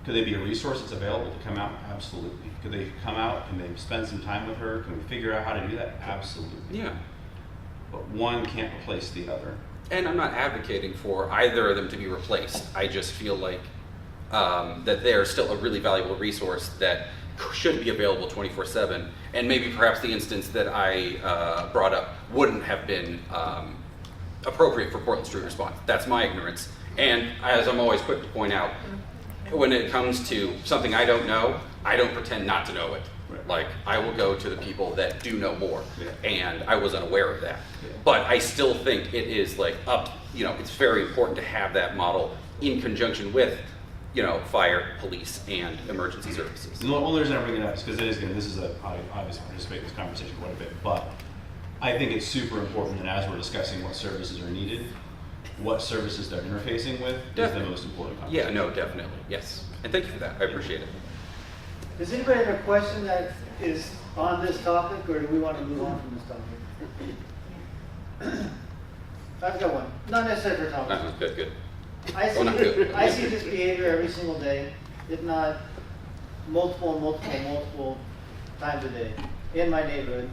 N: Could they be a resource that's available to come out? Absolutely. Could they come out and they spend some time with her? Can we figure out how to do that? Absolutely.
I: Yeah.
N: But one can't replace the other.
I: And I'm not advocating for either of them to be replaced. I just feel like that they're still a really valuable resource that should be available 24/7. And maybe perhaps the instance that I brought up wouldn't have been appropriate for Portland Street Response. That's my ignorance. And as I'm always quick to point out, when it comes to something I don't know, I don't pretend not to know it.
N: Right.
I: Like, I will go to the people that do know more, and I was unaware of that.
N: Yeah.
I: But I still think it is it's very important to have that model in conjunction with, fire, police, and emergency services.
N: And the only reason I bring it up is because it is, this is obviously participate in this conversation quite a bit, but I think it's super important that as we're discussing what services are needed, what services they're interfacing with is the most important conversation.
I: Yeah, no, definitely, yes. And thank you for that, I appreciate it.
F: Does anybody have a question that is on this topic, or do we want to move on from this topic? I've got one. Not necessarily for topic.
I: Good, good.
F: I
I: Oh, not
F: see,
I: good.
F: I see this behavior every single day, if not multiple times a day, in my neighborhood,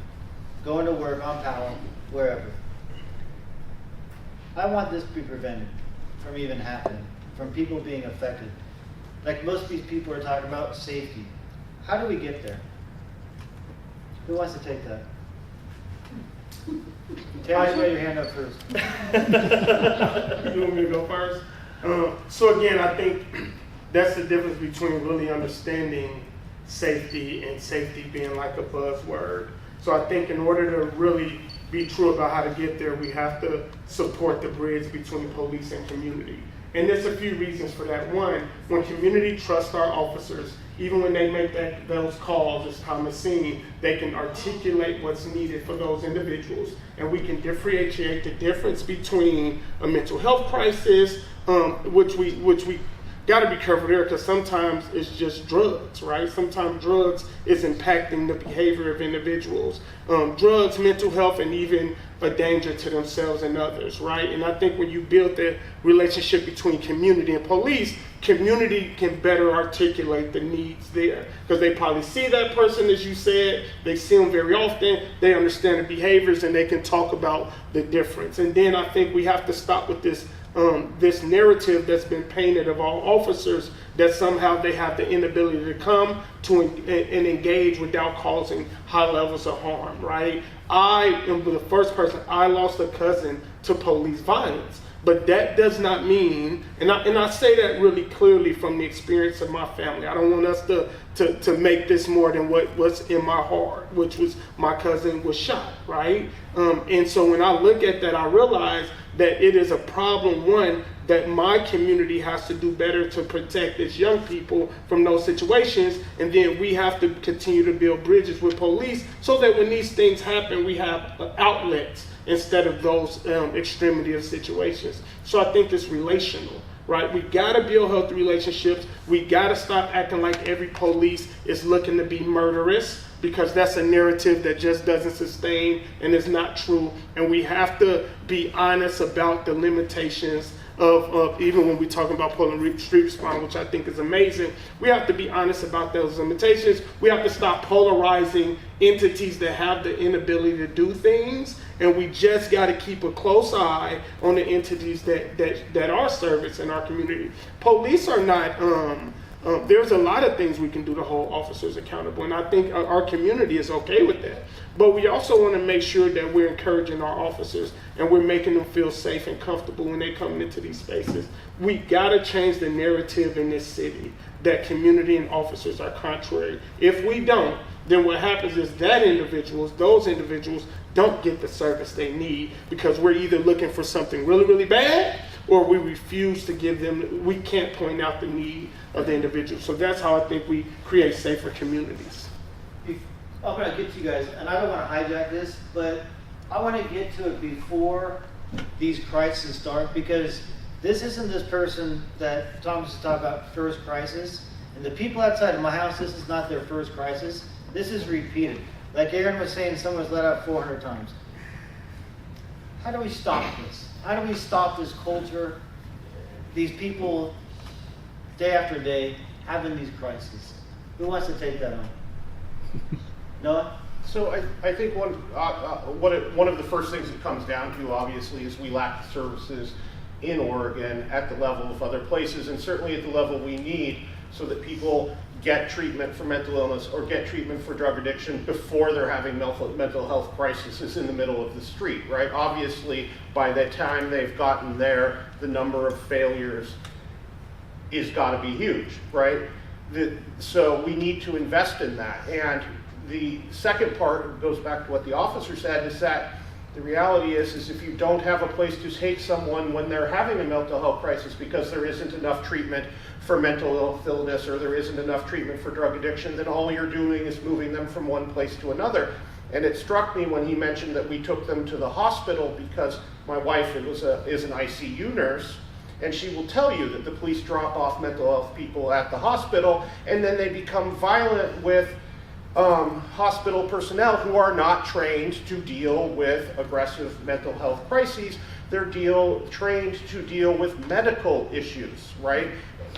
F: going to work, on Powell, wherever. I want this to be prevented from even happening, from people being affected. Like most of these people are talking about safety. How do we get there? Who wants to take that? Terry, raise your hand up first.
G: You want me to go first? So again, I think that's the difference between really understanding safety and safety being like a buzzword. So I think in order to really be true about how to get there, we have to support the bridge between police and community. And there's a few reasons for that. One, when community trusts our officers, even when they make those calls, as Tom has seen, they can articulate what's needed for those individuals, and we can differentiate the difference between a mental health crisis, which we got to be careful there, because sometimes it's just drugs, right? Sometimes drugs is impacting the behavior of individuals. Drugs, mental health, and even a danger to themselves and others, right? And I think when you build the relationship between community and police, community can better articulate the needs there, because they probably see that person, as you said, they see them very often, they understand the behaviors, and they can talk about the difference. And then I think we have to stop with this narrative that's been painted of all officers, that somehow they have the inability to come to and engage without causing high levels of harm, right? I am the first person, I lost a cousin to police violence. But that does not mean, and I say that really clearly from the experience of my family. I don't want us to make this more than what was in my heart, which was my cousin was shot, right? And so when I look at that, I realize that it is a problem, one, that my community has to do better to protect its young people from those situations, and then we have to continue to build bridges with police so that when these things happen, we have outlets instead of those extremity of situations. So I think it's relational, right? We gotta build healthy relationships. We gotta stop acting like every police is looking to be murderous, because that's a narrative that just doesn't sustain and is not true. And we have to be honest about the limitations of even when we're talking about Portland Street Response, which I think is amazing. We have to be honest about those limitations. We have to stop polarizing entities that have the inability to do things, and we just got to keep a close eye on the entities that are service in our community. Police are not, there's a lot of things we can do to hold officers accountable, and I think our community is okay with that. But we also want to make sure that we're encouraging our officers and we're making them feel safe and comfortable when they come into these spaces. We got to change the narrative in this city that community and officers are contrary. If we don't, then what happens is that those individuals don't get the service they need, because we're either looking for something really, really bad, or we refuse to give them, we can't point out the need of the individual. So that's how I think we create safer communities.
F: I'm going to get to you guys, and I don't want to hijack this, but I want to get to it before these crises start, because this isn't this person that Thomas is talking about first crisis. And the people outside of my house, this is not their first crisis. This is repeated. Like Aaron was saying, someone's let out 400 times. How do we stop this? How do we stop this culture, these people, day after day, having these crises? Who wants to take that on? Noah?
O: So I think one of the first things it comes down to, obviously, is we lack services in Oregon at the level of other places, and certainly at the level we need, so that people get treatment for mental illness or get treatment for drug addiction before they're having mental health crises in the middle of the street, right? Obviously, by the time they've gotten there, the number of failures is got to be huge, right? So we need to invest in that. And the second part goes back to what the officer said, is that the reality is if you don't have a place to take someone when they're having a mental health crisis because there isn't enough treatment for mental illness or there isn't enough treatment for drug addiction, then all you're doing is moving them from one place to another. And it struck me when he mentioned that we took them to the hospital because my wife is an ICU nurse, and she will tell you that the police drop off mental health people at the hospital, and then they become violent with hospital personnel who are not trained to deal with aggressive mental health crises. They're trained to deal with medical issues, right?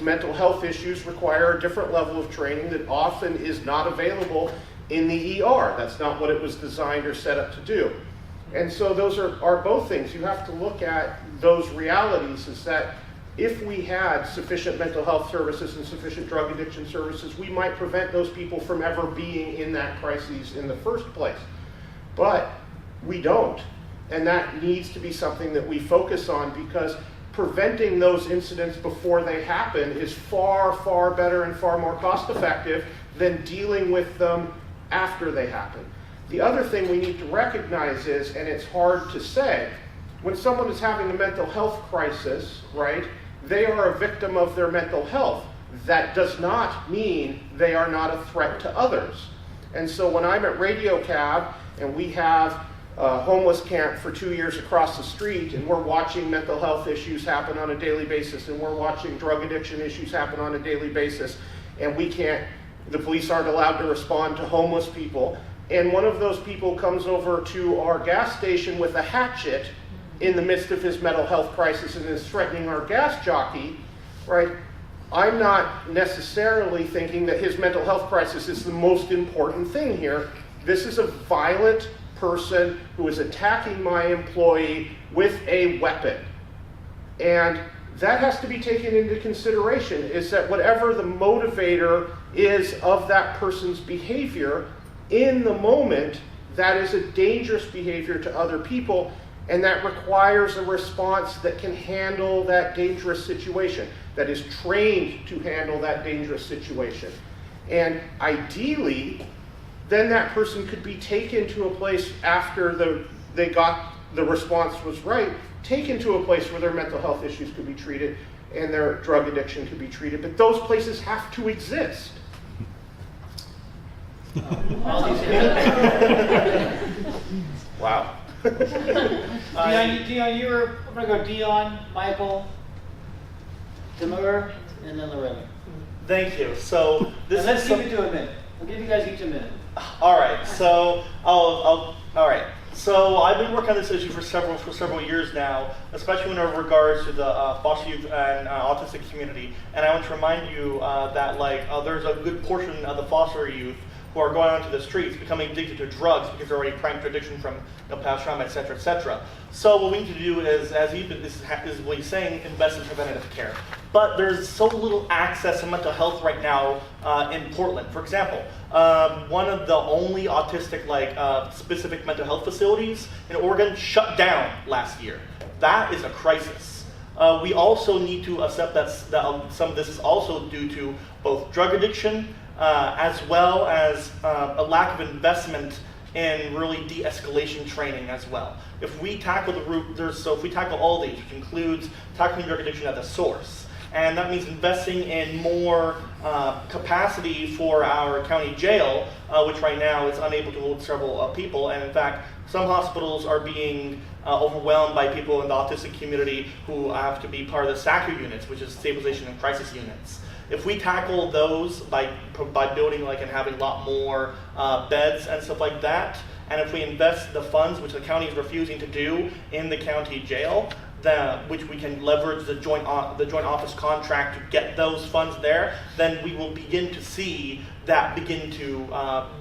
O: Mental health issues require a different level of training that often is not available in the ER. That's not what it was designed or set up to do. And so those are both things. You have to look at those realities, is that if we had sufficient mental health services and sufficient drug addiction services, we might prevent those people from ever being in that crisis in the first place. But we don't. And that needs to be something that we focus on, because preventing those incidents before they happen is far, far better and far more cost effective than dealing with them after they happen. The other thing we need to recognize is, and it's hard to say, when someone is having a mental health crisis, right, they are a victim of their mental health. That does not mean they are not a threat to others. And so when I'm at Radio Cab and we have a homeless camp for 2 years across the street, and we're watching mental health issues happen on a daily basis, and we're watching drug addiction issues happen on a daily basis, and the police aren't allowed to respond to homeless people, and one of those people comes over to our gas station with a hatchet in the midst of his mental health crisis and is threatening our gas jockey, right? I'm not necessarily thinking that his mental health crisis is the most important thing here. This is a violent person who is attacking my employee with a weapon. And that has to be taken into consideration, is that whatever the motivator is of that person's behavior, in the moment, that is a dangerous behavior to other people, and that requires a response that can handle that dangerous situation, that is trained to handle that dangerous situation. And ideally, then that person could be taken to a place after the response was right, taken to a place where their mental health issues could be treated and their drug addiction could be treated. But those places have to exist.
F: Wow. Dion, I'm going to go Dion, Michael, Timur, and then Loretta.
J: Thank you. So this
F: and let's
J: is
F: keep it to a minute. I'll give you guys each a minute.
J: All right. So all right. So I've been working on this issue for several years now, especially in regards to the foster youth and autistic community. And I want to remind you that there's a good portion of the foster youth who are going onto the streets becoming addicted to drugs because they're already primed for addiction from past trauma, et cetera, et cetera. So what we need to do is, as is what he's saying, invest in preventative care. But there's so little access to mental health right now in Portland. For example, one of the only autistic specific mental health facilities in Oregon shut down last year. That is a crisis. We also need to accept that some of this is also due to both drug addiction as well as a lack of investment in really de-escalation training as well. If we tackle if we tackle all these, which includes tackling drug addiction at the source, and that means investing in more capacity for our county jail, which right now is unable to hold several people, and in fact, some hospitals are being overwhelmed by people in the autistic community who have to be part of the SACU units, which is stabilization and crisis units. If we tackle those by building and having a lot more beds and stuff like that, and if we invest the funds, which the county is refusing to do, in the county jail, which we can leverage the joint office contract to get those funds there, then we will begin to see that begin to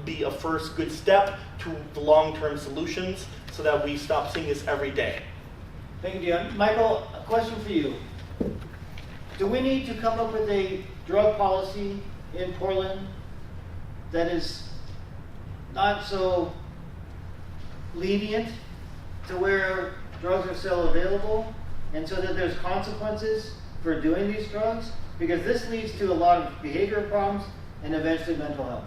J: be a first good step to the long-term solutions, so that we stop seeing this every day.
F: Thank you, Dion. Michael, a question for you. Do we need to come up with a drug policy in Portland that is not so lenient to where drugs are still available, and so that there's consequences for doing these drugs? Because this leads to a lot of behavioral problems and eventually mental health.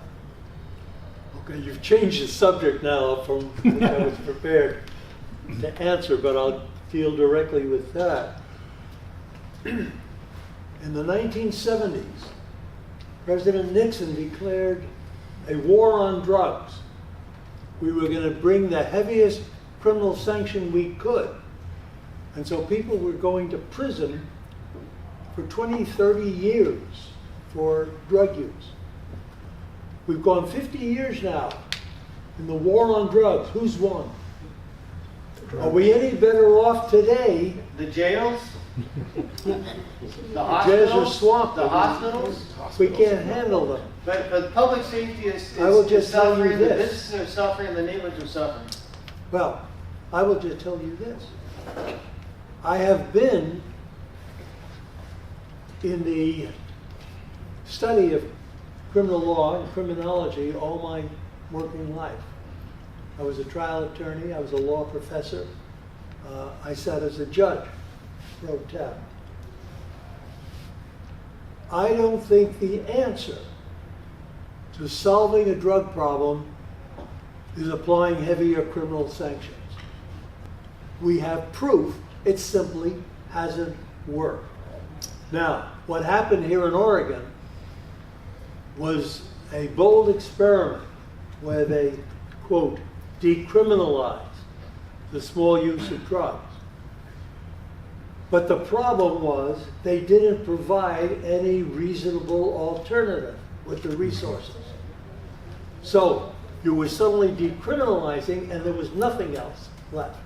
H: Okay, you've changed the subject now from which I was prepared to answer, but I'll deal directly with that. In the 1970s, President Nixon declared a war on drugs. we were going to bring the heaviest criminal sanction we could. And so people were going to prison for 20, 30 years for drug use. We've gone 50 years now in the war on drugs. Who's won? Are we any better off today?
F: The jails? The
H: Jails are
F: hospitals?
H: swamped.
F: The hospitals?
H: We can't handle them.
F: But public safety is
H: I will just tell you
F: suffering, the
H: this.
F: businesses are suffering, the neighborhoods are suffering.
H: Well, I will just tell you this. I have been in the study of criminal law and criminology all my working life. I was a trial attorney, I was a law professor, I sat as a judge, pro tem. I don't think the answer to solving a drug problem is applying heavier criminal sanctions. We have proof it simply hasn't worked. Now, what happened here in Oregon was a bold experiment where they, quote, decriminalized the small use of drugs. But the problem was they didn't provide any reasonable alternative with the resources. So you were suddenly decriminalizing and there was nothing else left.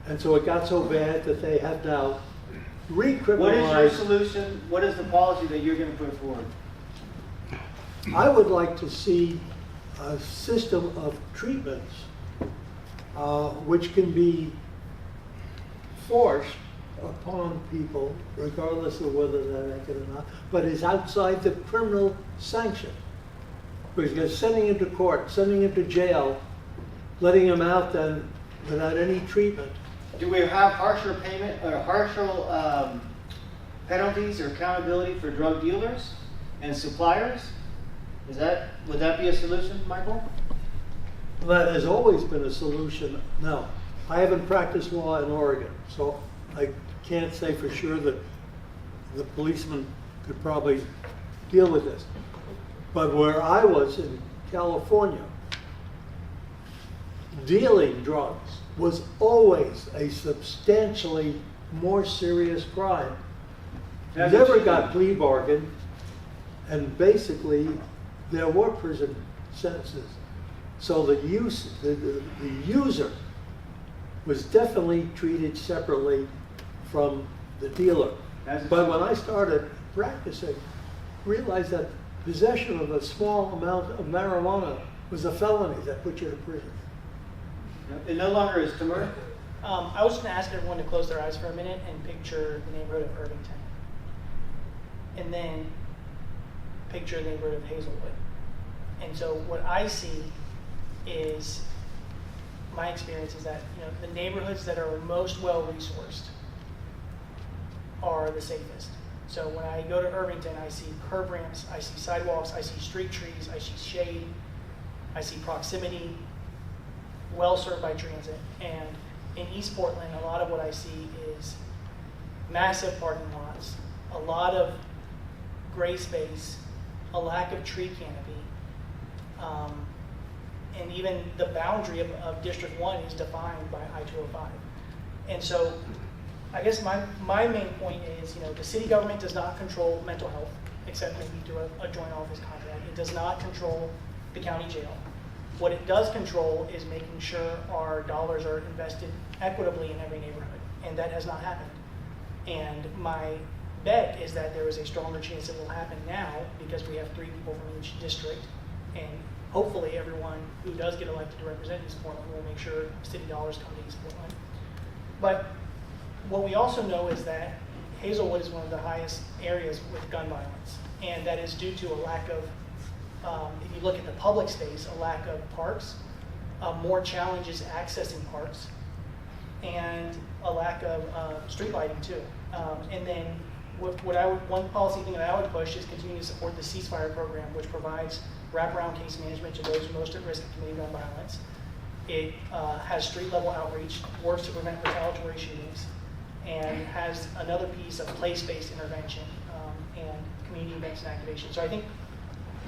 H: And so it got so bad that they have now recriminalized.
F: What is your solution? What is the policy that you're going to put forward?
H: I would like to see a system of treatments which can be forced upon people, regardless of whether they're naked or not, but is outside the criminal sanction. Because sending him to court, sending him to jail, letting him out then without any treatment.
F: Do we have harsher payment or harsher penalties or accountability for drug dealers and suppliers? Would that be a solution, Michael?
H: That has always been a solution. Now, I haven't practiced law in Oregon, so I can't say for sure that the policeman could probably deal with this. But where I was in California, dealing drugs was always a substantially more serious crime. Never got plea bargain, and basically there were prison sentences. So the user was definitely treated separately from the dealer. But when I started practicing, I realized that possession of a small amount of marijuana was a felony that put you to prison.
F: It no longer is, Timur.
K: I was going to ask everyone to close their eyes for a minute and picture the neighborhood of Irvington. And then picture the neighborhood of Hazelwood. And so what I see is, my experience is that the neighborhoods that are most well-resourced are the safest. So when I go to Irvington, I see curb ramps, I see sidewalks, I see street trees, I see shade, I see proximity, well served by transit. And in East Portland, a lot of what I see is massive parking lots, a lot of gray space, a lack of tree canopy, and even the boundary of District 1 is defined by I-205. And so I guess my main point is, the city government does not control mental health, except maybe through a joint office contract. It does not control the county jail. What it does control is making sure our dollars are invested equitably in every neighborhood, and that has not happened. And my bet is that there is a stronger chance it will happen now because we have 3 people from each district, and hopefully everyone who does get elected to represent East Portland will make sure city dollars come to East Portland. But what we also know is that Hazelwood is one of the highest areas with gun violence, and that is due to a lack of, if you look at the public space, a lack of parks, more challenges accessing parks, and a lack of street lighting too. And then one policy thing that I would push is continue to support the ceasefire program, which provides wraparound case management to those most at risk of committing gun violence. It has street level outreach, works to prevent retaliatory shootings, and has another piece of place-based intervention and community events and activation. So I think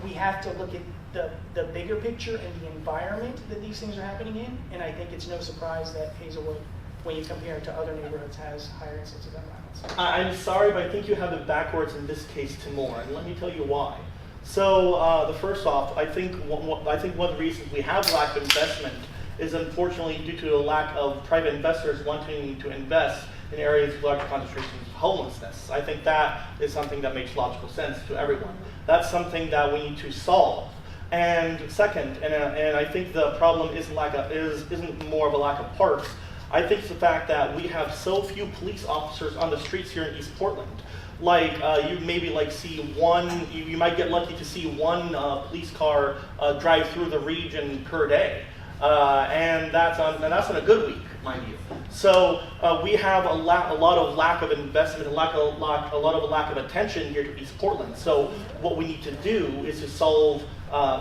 K: we have to look at the bigger picture and the environment that these things are happening in, and I think it's no surprise that Hazelwood, when you compare it to other neighborhoods, has higher incidence of gun violence.
J: I'm sorry, but I think you have it backwards in this case, Timur, and let me tell you why. So, the first off, I think one of the reasons we have lack of investment is unfortunately due to a lack of private investors wanting to invest in areas with large concentrations of homelessness. I think that is something that makes logical sense to everyone. That's something that we need to solve. And second, and I think the problem isn't more of a lack of parks. I think it's the fact that we have so few police officers on the streets here in East Portland. Like you maybe like see one, you might get lucky to see one police car drive through the region per day, and that's on a good week, mind you. So we have a lot of lack of investment, a lot of lack of attention here to East Portland. So what we need to do is to solve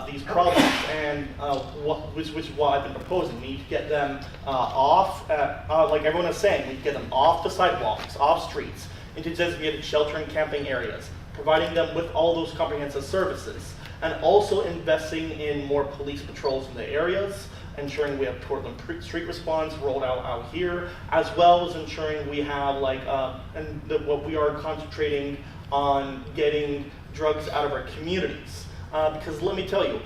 J: these problems, and which is what I've been proposing. We need to get them off, like everyone is saying, we need to get them off the sidewalks, off streets, into designated shelter and camping areas, providing them with all those comprehensive services, and also investing in more police patrols in the areas, ensuring we have Portland street response rolled out here, as well as ensuring we have what we are concentrating on getting drugs out of our communities. Because let me tell you,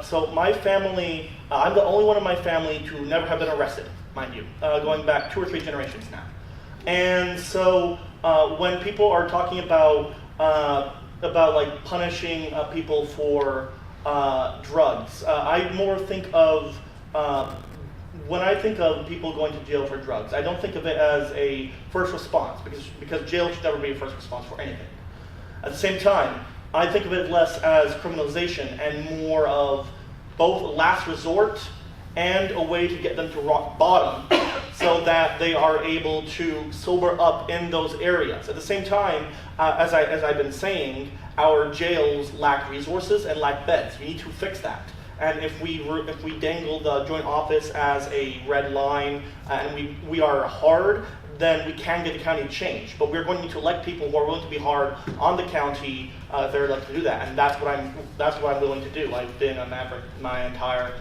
J: so my family, I'm the only one in my family to never have been arrested, mind you, going back 2 or 3 generations now. And so when people are talking about like punishing people for drugs, I more think of when I think of people going to jail for drugs, I don't think of it as a first response because jail should never be a first response for anything. At the same time, I think of it less as criminalization and more of both a last resort and a way to get them to rock bottom so that they are able to sober up in those areas. At the same time, as I've been saying, our jails lack resources and lack beds. We need to fix that. And if we dangle the joint office as a red line and we are hard, then we can get the county to change. But we're going to need to elect people who are willing to be hard on the county if they're elected to do that. And that's what I'm willing to do. I've been a Maverick my entire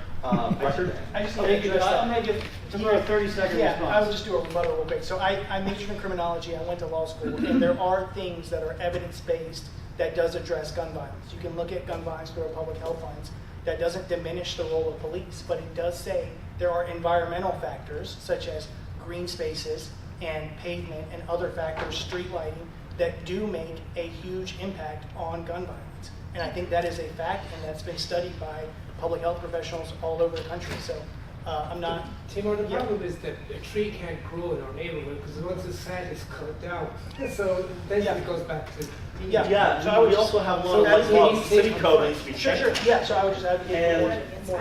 J: record.
K: I just need to address
F: I'm going to give Timur a 30-second
K: Yeah,
F: response.
K: I would just do a rebuttal real quick. So I majored in criminology. I went to law school, and there are things that are evidence-based that does address gun violence. You can look at gun violence through a public health lens. That doesn't diminish the role of police, but it does say there are environmental factors such as green spaces and pavement and other factors, street lighting, that do make a huge impact on gun violence. And I think that is a fact, and that's been studied by public health professionals all over the country. So I'm not...
D: Timur, the problem is that a tree can't grow in our neighborhood because once the site is cut down, so then it goes back to...
J: Yeah, so we also have a lot of city code needs to be changed.
K: Sure. Yeah, so I would just advocate more.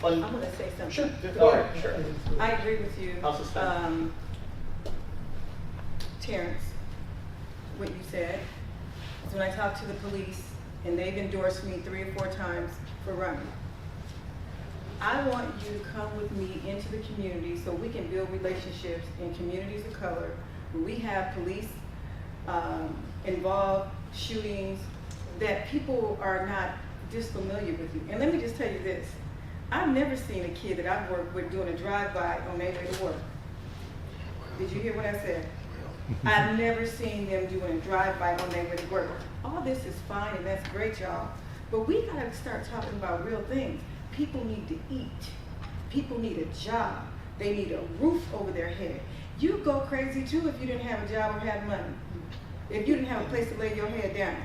M: I'm going to say something.
K: Sure.
J: Go ahead, sure.
M: I agree with you.
J: I'll suspend.
M: Terrence, what you said is when I talked to the police and they've endorsed me 3 or 4 times for running. I want you to come with me into the community so we can build relationships in communities of color where we have police involved shootings, that people are not disfamiliar with you. And let me just tell you this. I've never seen a kid that I've worked with doing a drive-by on their way to work. Did you hear what I said? I've never seen them doing a drive-by on their way to work. All this is fine and that's great, y'all. But we gotta start talking about real things. People need to eat. People need a job. They need a roof over their head. You'd go crazy too if you didn't have a job or had money. If you didn't have a place to lay your head down.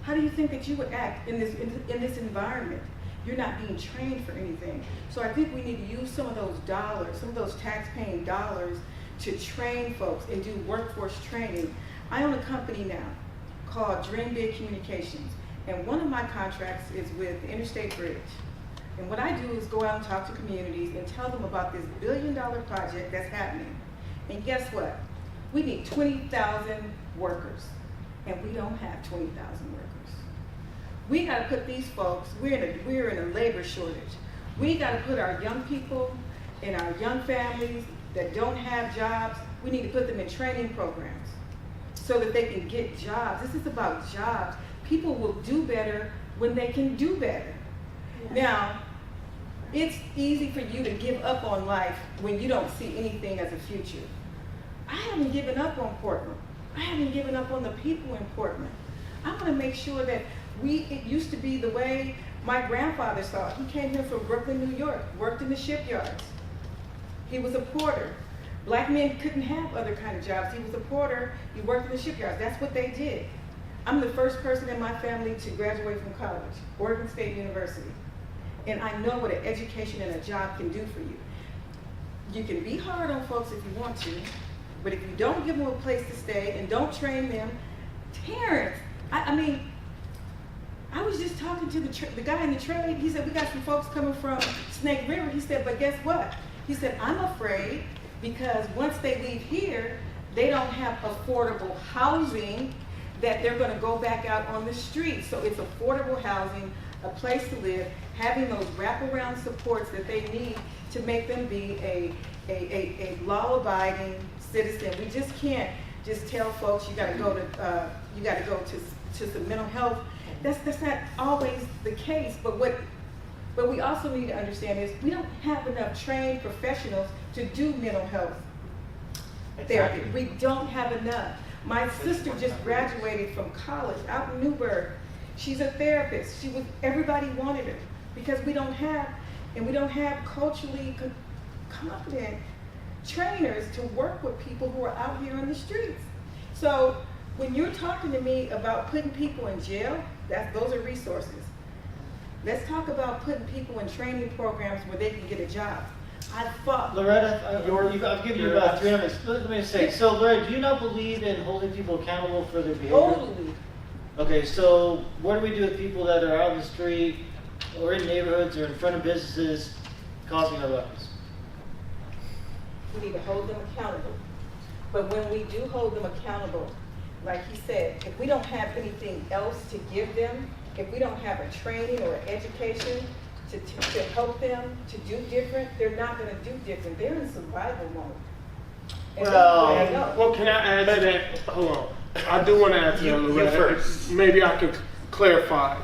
M: How do you think that you would act in this environment? You're not being trained for anything. So I think we need to use some of those dollars, some of those tax-paying dollars to train folks and do workforce training. I own a company now called Dream Big Communications. And one of my contracts is with the Interstate Bridge. And what I do is go out and talk to communities and tell them about this billion-dollar project that's happening. And guess what? We need 20,000 workers, and we don't have 20,000 workers. We got to put these folks, we're in a labor shortage. We got to put our young people and our young families that don't have jobs, we need to put them in training programs so that they can get jobs. This is about jobs. People will do better when they can do better. Now, it's easy for you to give up on life when you don't see anything as a future. I haven't given up on Portland. I haven't given up on the people in Portland. I want to make sure that it used to be the way my grandfather saw it. He came here from Brooklyn, New York, worked in the shipyards. He was a porter. Black men couldn't have other kind of jobs. He was a porter, he worked in the shipyards. That's what they did. I'm the first person in my family to graduate from college, Oregon State University. And I know what an education and a job can do for you. You can be hard on folks if you want to, but if you don't give them a place to stay and don't train them, Terrence, I mean, I was just talking to the guy in the trade. He said, we got some folks coming from Snake River. He said, but guess what? He said, I'm afraid because once they leave here, they don't have affordable housing that they're going to go back out on the street. So it's affordable housing, a place to live, having those wraparound supports that they need to make them be a law-abiding citizen. We just can't just tell folks you got to go to some mental health. That's not always the case. But what we also need to understand is we don't have enough trained professionals to do mental health therapy. We don't have enough. My sister just graduated from college out in Newburgh. She's a therapist. Everybody wanted her because we don't have culturally competent trainers to work with people who are out here on the streets. So when you're talking to me about putting people in jail, those are resources. Let's talk about putting people in training programs where they can get a job. I fought.
F: Loretta, I've given you about 3 minutes. Let me say, so Loretta, do you not believe in holding people accountable for their behavior?
M: Totally.
F: Okay, so what do we do with people that are out on the street or in neighborhoods or in front of businesses causing our weapons?
M: We need to hold them accountable. But when we do hold them accountable, like he said, if we don't have anything else to give them, if we don't have a training or an education to help them to do different, they're not going to do different. They're in survival mode. And
G: Well, can I add to that? Hold on. I do want to add to that, Loretta. Maybe I can clarify.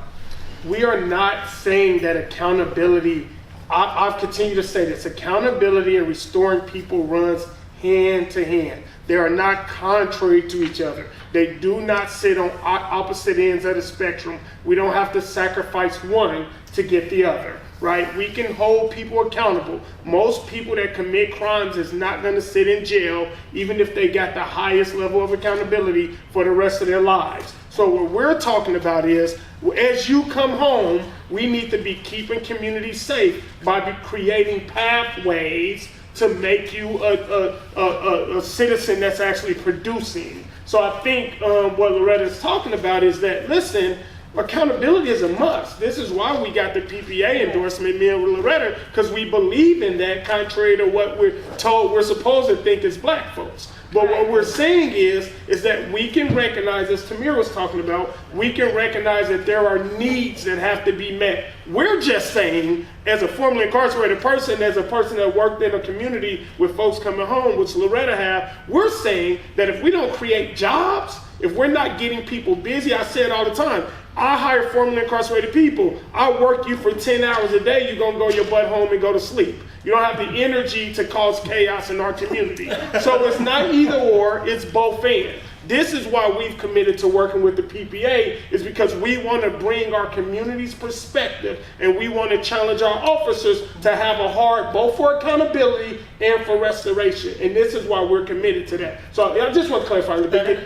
G: We are not saying that accountability, I've continued to say this, accountability and restoring people runs hand to hand. They are not contrary to each other. They do not sit on opposite ends of the spectrum. We don't have to sacrifice one to get the other, right? We can hold people accountable. Most people that commit crimes is not going to sit in jail, even if they got the highest level of accountability for the rest of their lives. So what we're talking about is, as you come home, we need to be keeping communities safe by creating pathways to make you a citizen that's actually producing. So I think what Loretta is talking about is that, listen, accountability is a must. This is why we got the PPA endorsement, me and Loretta, because we believe in that, contrary to what we're told we're supposed to think as black folks. But what we're saying is that we can recognize, as Tamir was talking about, we can recognize that there are needs that have to be met. We're just saying, as a formerly incarcerated person, as a person that worked in a community with folks coming home, which Loretta have, we're saying that if we don't create jobs, if we're not getting people busy, I say it all the time, I hire formerly incarcerated people. I work you for 10 hours a day, you're gonna go your butt home and go to sleep. You don't have the energy to cause chaos in our community. So it's not either or, it's both and. This is why we've committed to working with the PPA, is because we want to bring our community's perspective and we want to challenge our officers to have a heart both for accountability and for restoration. And this is why we're committed to that. So I just want to clarify a little bit.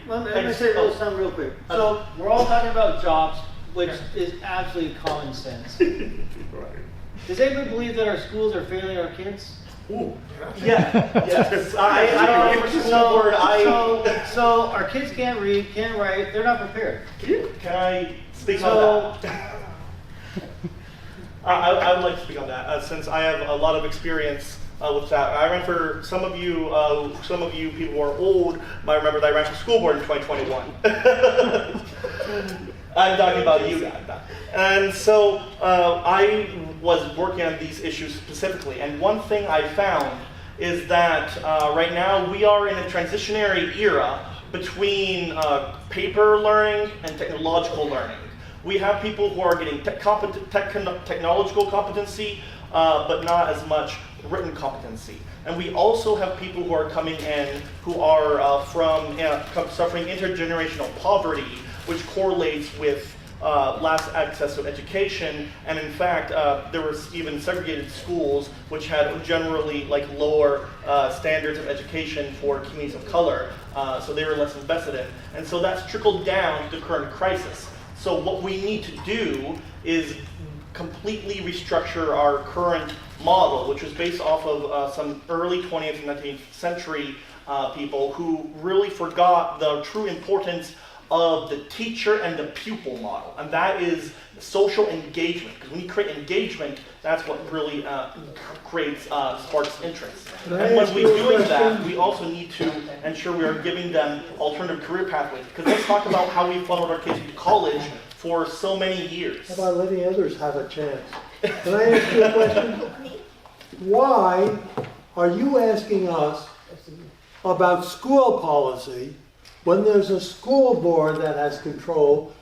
F: Let me say a little something real quick. So we're all talking about jobs, which is absolutely common sense.
G: Right.
F: Does anybody believe that our schools are failing our kids?
J: Ooh. Yeah. Yes. I don't know
F: so our kids can't read, can't write. They're not prepared.
J: Can I speak on that? I would like to speak on that since I have a lot of experience with that. I ran for some of you people who are old might remember that I ran for school board in 2021. I'm talking about you guys. And so I was working on these issues specifically. And one thing I found is that right now we are in a transitionary era between paper learning and technological learning. We have people who are getting technological competency, but not as much written competency. And we also have people who are coming in who are suffering intergenerational poverty, which correlates with less access to education. And in fact, there was even segregated schools which had generally like lower standards of education for communities of color, so they were less invested in. And so that's trickled down to the current crisis. So what we need to do is completely restructure our current model, which was based off of some early 20th and 19th century people who really forgot the true importance of the teacher and the pupil model, and that is social engagement. Because when you create engagement, that's what really sparks interest. And when we're doing that, we also need to ensure we are giving them alternative career pathways. Because let's talk about how we funneled our kids into college for so many years.
H: How about letting others have a chance? Can I ask you a question? Why are you asking us about school policy when there's a school board that has control?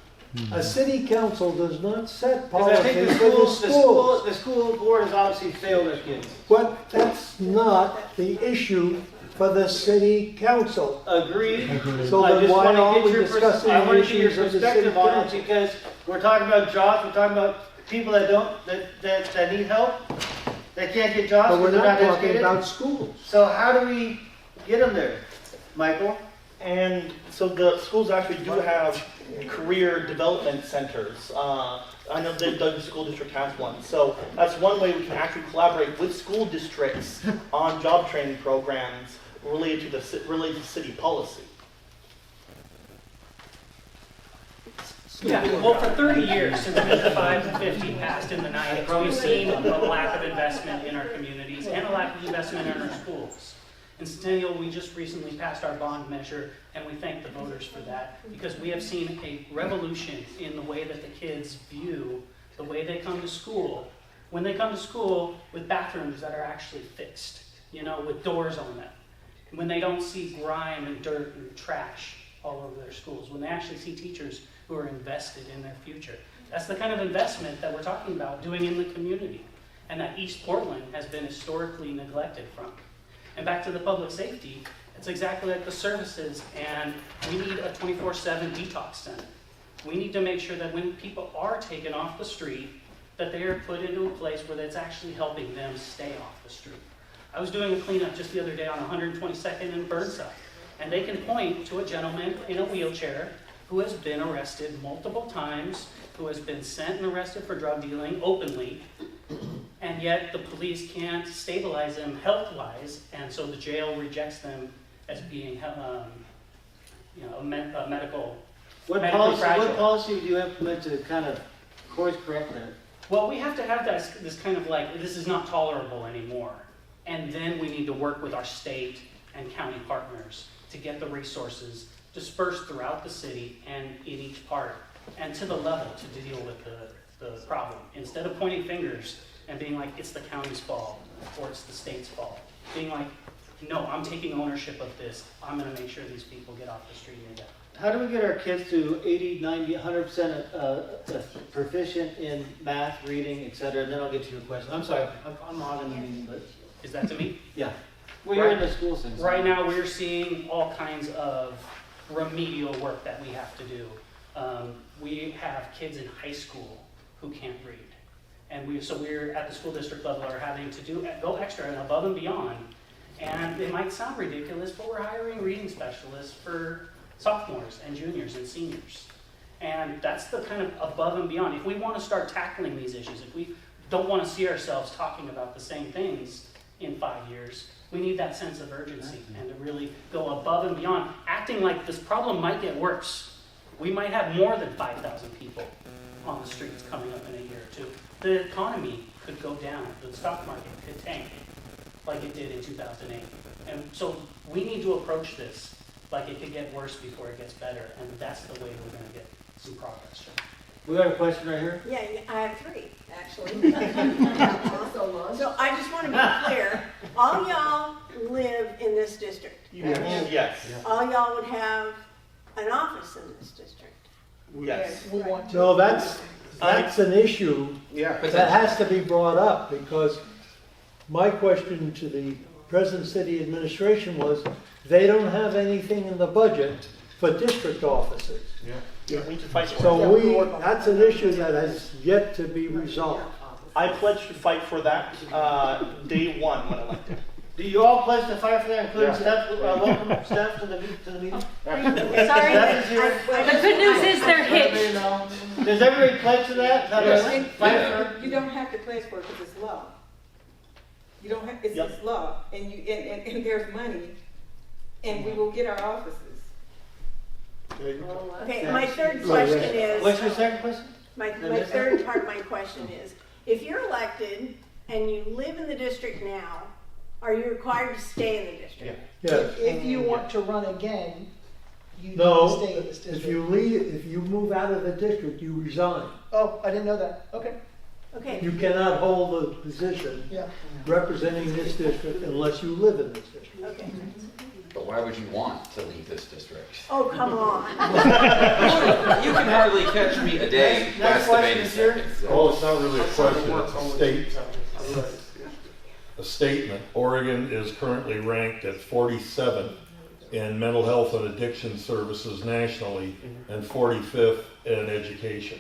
H: A city council does not set
F: Because I
H: policy
F: think
H: for the schools.
F: the school board has obviously failed their kids.
H: But that's not the issue for the city council.
F: Agreed.
H: So
F: I
H: then
F: just
H: why
F: want
H: aren't
F: to
H: we
F: get
H: discussing
F: I want
H: the
F: to get your
H: issues of the city
F: perspective on it,
H: council?
F: because we're talking about jobs, we're talking about people that need help, that can't get jobs
H: But we're
F: because they're
H: not
F: not
H: talking
F: educated.
H: about schools.
F: So how do we get them there, Michael?
J: And so the schools actually do have career development centers. I know that Douglas School District has one. So that's one way we can actually collaborate with school districts on job training programs related to city policy.
L: Yeah, well, for 30 years, since Bill 550 passed in the 90s, we've seen a lack of investment in our communities and a lack of investment in our schools. In Centennial, we just recently passed our bond measure, and we thank the voters for that, because we have seen a revolution in the way that the kids view the way they come to school. When they come to school with bathrooms that are actually fixed, with doors on them. When they don't see grime and dirt and trash all over their schools. When they actually see teachers who are invested in their future. That's the kind of investment that we're talking about doing in the community, and that East Portland has been historically neglected from. And back to the public safety, it's exactly like the services, and we need a 24/7 detox center. We need to make sure that when people are taken off the street, that they are put into a place where that's actually helping them stay off the street. I was doing a cleanup just the other day on 122nd and Burnside, and they can point to a gentleman in a wheelchair who has been arrested multiple times, who has been sent and arrested for drug dealing openly, and yet the police can't stabilize them health-wise, and so the jail rejects them as being medical.
F: What policy do you implement to kind of course correct that?
L: Well, we have to have this kind of like, this is not tolerable anymore. And then we need to work with our state and county partners to get the resources dispersed throughout the city and in each part, and to the level to deal with the problem. Instead of pointing fingers and being like, it's the county's fault, or it's the state's fault. Being like, no, I'm taking ownership of this. I'm gonna make sure these people get off the street and get.
F: How do we get our kids to 80, 90, 100% proficient in math, reading, etc.? And then I'll get to your question. I'm sorry, I'm hogging the meeting, but...
L: Is that to me?
F: Yeah. Well, you're in the school sense.
L: Right now, we're seeing all kinds of remedial work that we have to do. We have kids in high school who can't read. And we're at the school district level are having to go extra and above and beyond. And it might sound ridiculous, but we're hiring reading specialists for sophomores and juniors and seniors. And that's the kind of above and beyond. If we want to start tackling these issues, if we don't want to see ourselves talking about the same things in 5 years, we need that sense of urgency and to really go above and beyond, acting like this problem might get worse. We might have more than 5,000 people on the streets coming up in a year or two. The economy could go down. The stock market could tank like it did in 2008. And so we need to approach this like it could get worse before it gets better. And that's the way we're going to get some progress.
F: We got a question right here.
P: Yeah, I have three, actually. So I just want to be clear. All y'all live in this district.
J: Yes.
P: All y'all would have an office in this district.
J: Yes.
P: We want to.
H: No, that's an issue
J: Yeah.
H: that has to be brought up, because my question to the present city administration was, they don't have anything in the budget for district offices.
J: We need to fight for it.
H: So that's an issue that has yet to be resolved.
J: I pledged to fight for that day one when elected.
F: Do you all pledge to fight for that, including
J: Yeah.
F: staff, welcome staff to the meeting?
P: Sorry.
F: Staff is here.
P: The good news is they're hitched.
F: Does everybody pledge to that?
I: Yes.
F: Fight
I: Yeah.
F: for-
M: You don't have to pledge for it because it's law. You don't have, it's law, and and there's money, and we will get our offices.
P: Okay, my third question is.
F: What's your second question?
P: My third part of my question is, if you're elected and you live in the district now, are you required to stay in the district?
H: Yes.
K: If you want to run again, you need to
H: No,
K: stay in this
H: if
K: district.
H: you leave, if you move out of the district, you resign.
K: Oh, I didn't know that. Okay.
P: Okay.
H: You cannot hold a position
K: Yeah.
H: representing this district unless you live in this district.
P: Okay.
I: But why would you want to leave this district?
P: Oh, come on.
I: You can hardly catch me a day
F: Next
I: west of
F: question,
I: 80
F: sir.
I: seconds. so-
Q: Oh, it's not really a question, it's a statement. Oregon is currently ranked at 47th in mental health and addiction services nationally and 45th in education.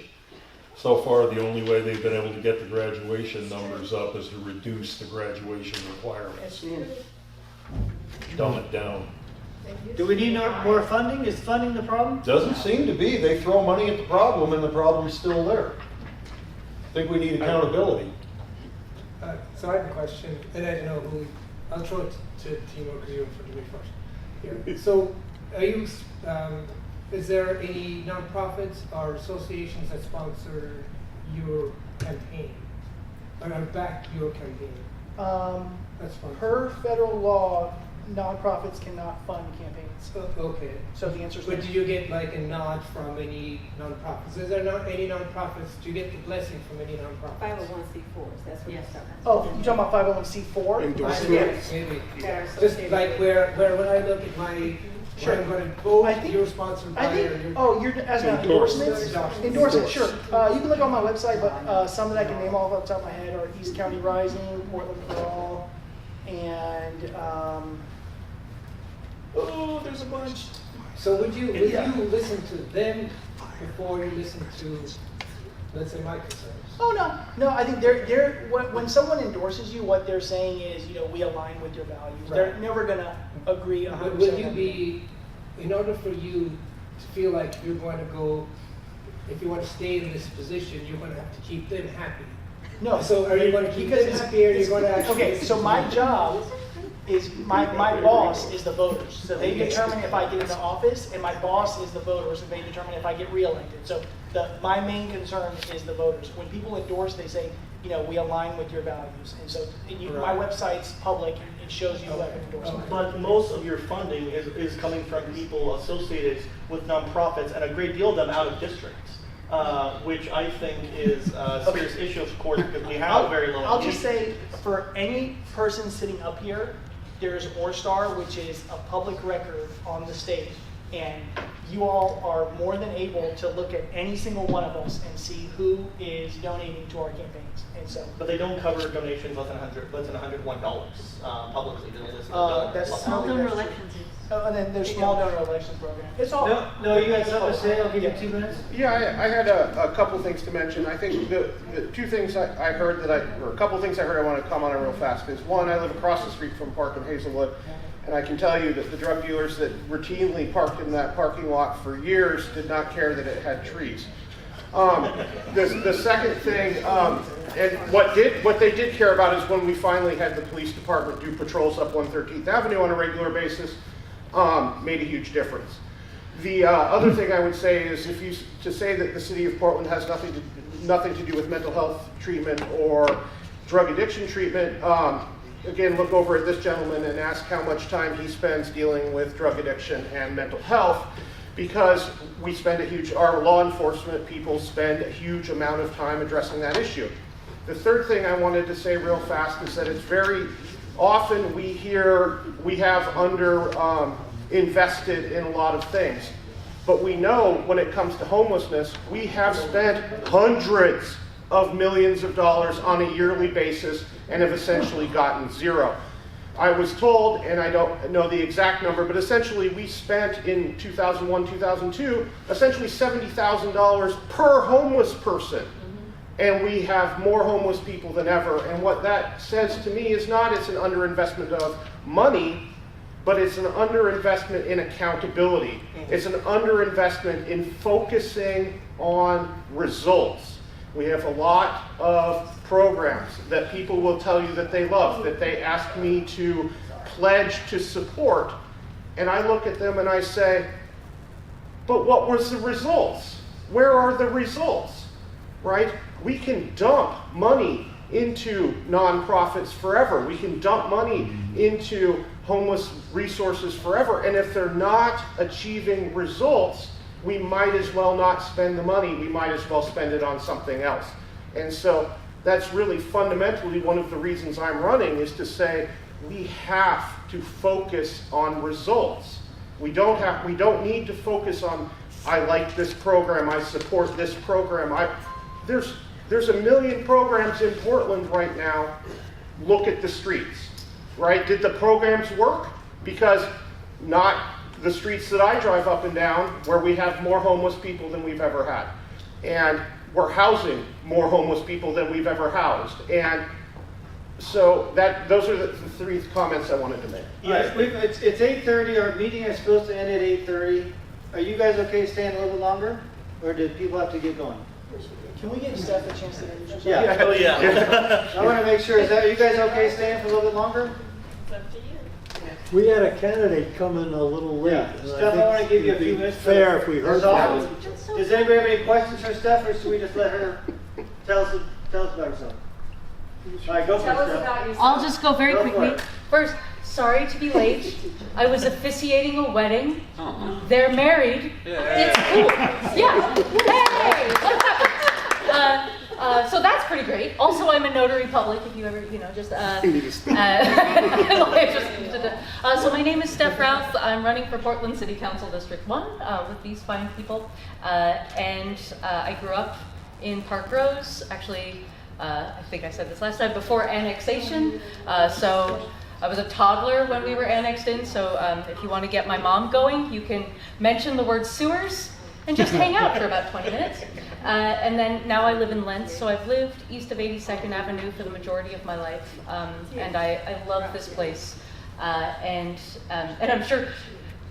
Q: So far, the only way they've been able to get the graduation numbers up is to reduce the graduation requirements. Dumb it down.
F: Do we need more funding? Is funding the problem?
Q: Doesn't seem to be. They throw money at the problem and the problem's still there. I think we need accountability.
D: So I have a question, and I don't know who, I'll throw it to Timo because you're in front of me first. Here. So, are you, is there any nonprofits or associations that sponsor your campaign? Or back your campaign? That's fine.
K: Per federal law, nonprofits cannot fund campaigns.
D: Okay.
K: So the answer is
D: But
K: no.
D: do you get like a nod from any nonprofits? Is there not any nonprofits? Do you get the blessing from any nonprofits?
M: 501c4s, that's what you're talking about.
K: Oh, you talking about 501c4?
H: Endorsements.
D: Maybe.
M: That are
D: Just
M: associated
D: like
M: with-
D: where when I look at my,
K: Sure.
D: where I'm going to vote,
K: I think-
D: you're sponsored by
K: I think,
D: or you're.
K: oh, you're asking about endorsements?
D: Endorsements.
K: Endorsements, sure. You can look on my website, but some that I can name off the top of my head are East County Rising, Portland for All, and, there's a bunch.
D: So would you listen to them before you listen to, let's say, my concerns?
K: Oh, no, I think they're, when someone endorses you, what they're saying is, we align with your values. They're
D: Right.
K: never gonna agree 100%.
D: But will you be, in order for you to feel like you're going to go, if you want to stay in this position, you're going to have to keep them happy?
K: No.
D: So are you going to keep them happy or are you going to actually?
K: Okay, so my job is, my boss is the voters. So they determine if I get into office, and my boss is the voters, and they determine if I get reelected. So my main concern is the voters. When people endorse, they say, we align with your values. And so my website's public, and it shows you what endorsement.
J: But most of your funding is coming from people associated with nonprofits, and a great deal of them out of districts, which I think is a serious issue, of course, because we have a very low.
K: I'll just say, for any person sitting up here, there's Orstar, which is a public record on the state. And you all are more than able to look at any single one of us and see who is donating to our campaigns. And so,
J: But they don't cover donations less than $101 publicly. They don't list the
K: that's
J: donors.
K: small donor elections. And then there's small donor elections program. It's all.
F: No, you had something to say? I'll give you 2 minutes.
O: Yeah, I had a couple things to mention. I think the two things I heard or a couple things I heard I want to comment on real fast is, one, I live across the street from Park in Hazelwood, and I can tell you that the drug dealers that routinely parked in that parking lot for years did not care that it had trees. The second thing, and what they did care about is when we finally had the police department do patrols up 113th Avenue on a regular basis, made a huge difference. The other thing I would say is, to say that the city of Portland has nothing to do with mental health treatment or drug addiction treatment, again, look over at this gentleman and ask how much time he spends dealing with drug addiction and mental health, because our law enforcement people spend a huge amount of time addressing that issue. The third thing I wanted to say real fast is that it's very often we have invested in a lot of things. But we know when it comes to homelessness, we have spent hundreds of millions of dollars on a yearly basis and have essentially gotten zero. I was told, and I don't know the exact number, but essentially we spent in 2001, 2002, essentially $70,000 per homeless person. And we have more homeless people than ever. And what that says to me is not it's an underinvestment of money, but it's an underinvestment in accountability. It's an underinvestment in focusing on results. We have a lot of programs that people will tell you that they love, that they ask me to pledge to support, and I look at them and I say, but what was the results? Where are the results, right? We can dump money into nonprofits forever. We can dump money into homeless resources forever, and if they're not achieving results, we might as well not spend the money. We might as well spend it on something else. And so that's really fundamentally one of the reasons I'm running, is to say we have to focus on results. We don't need to focus on, I like this program, I support this program. There's a million programs in Portland right now. Look at the streets, right? Did the programs work? Because not the streets that I drive up and down, where we have more homeless people than we've ever had. And we're housing more homeless people than we've ever housed. And so those are the three comments I wanted to make.
F: Yes, it's 8:30. Our meeting is supposed to end at 8:30. Are you guys okay staying a little bit longer? Or do people have to get going?
K: Can we give staff a chance to introduce themselves?
F: Yeah.
D: Oh, yeah.
F: I want to make sure, are you guys okay staying for a little bit longer?
H: We had a candidate come in a little late.
F: Yeah.
H: and
F: Steph, I want to give you a few minutes.
H: Fair if we heard
F: That's
H: from
F: all. Does anybody have any questions for Steph, or should we just let her tell us about herself? All right, go for it, Steph.
R: I'll just go very
F: Go for
R: quickly.
F: it.
R: First, sorry to be late. I was officiating a wedding. They're married. It's cool. Yeah. Hey! So that's pretty great. Also, I'm a notary public, if you ever, just... So my name is Steph Routh. I'm running for Portland City Council District 1 with these fine people. And I grew up in Park Rose. Actually, I think I said this last time, before annexation. So I was a toddler when we were annexed in. So if you want to get my mom going, you can mention the word sewers and just hang out for about 20 minutes. And then now I live in Lentz, so I've lived east of 82nd Avenue for the majority of my life, and I love this place. And I'm sure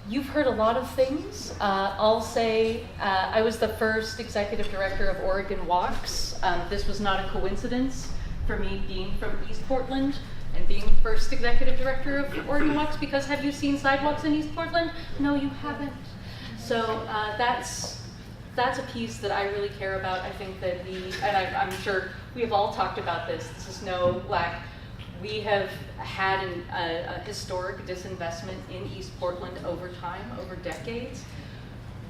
R: you've heard a lot of things. I'll say I was the first executive director of Oregon Walks. This was not a coincidence for me being from East Portland and being the first executive director of Oregon Walks, because have you seen sidewalks in East Portland? No, you haven't. So that's a piece that I really care about. I think that I'm sure we have all talked about this. This is no lack. We have had a historic disinvestment in East Portland over time, over decades.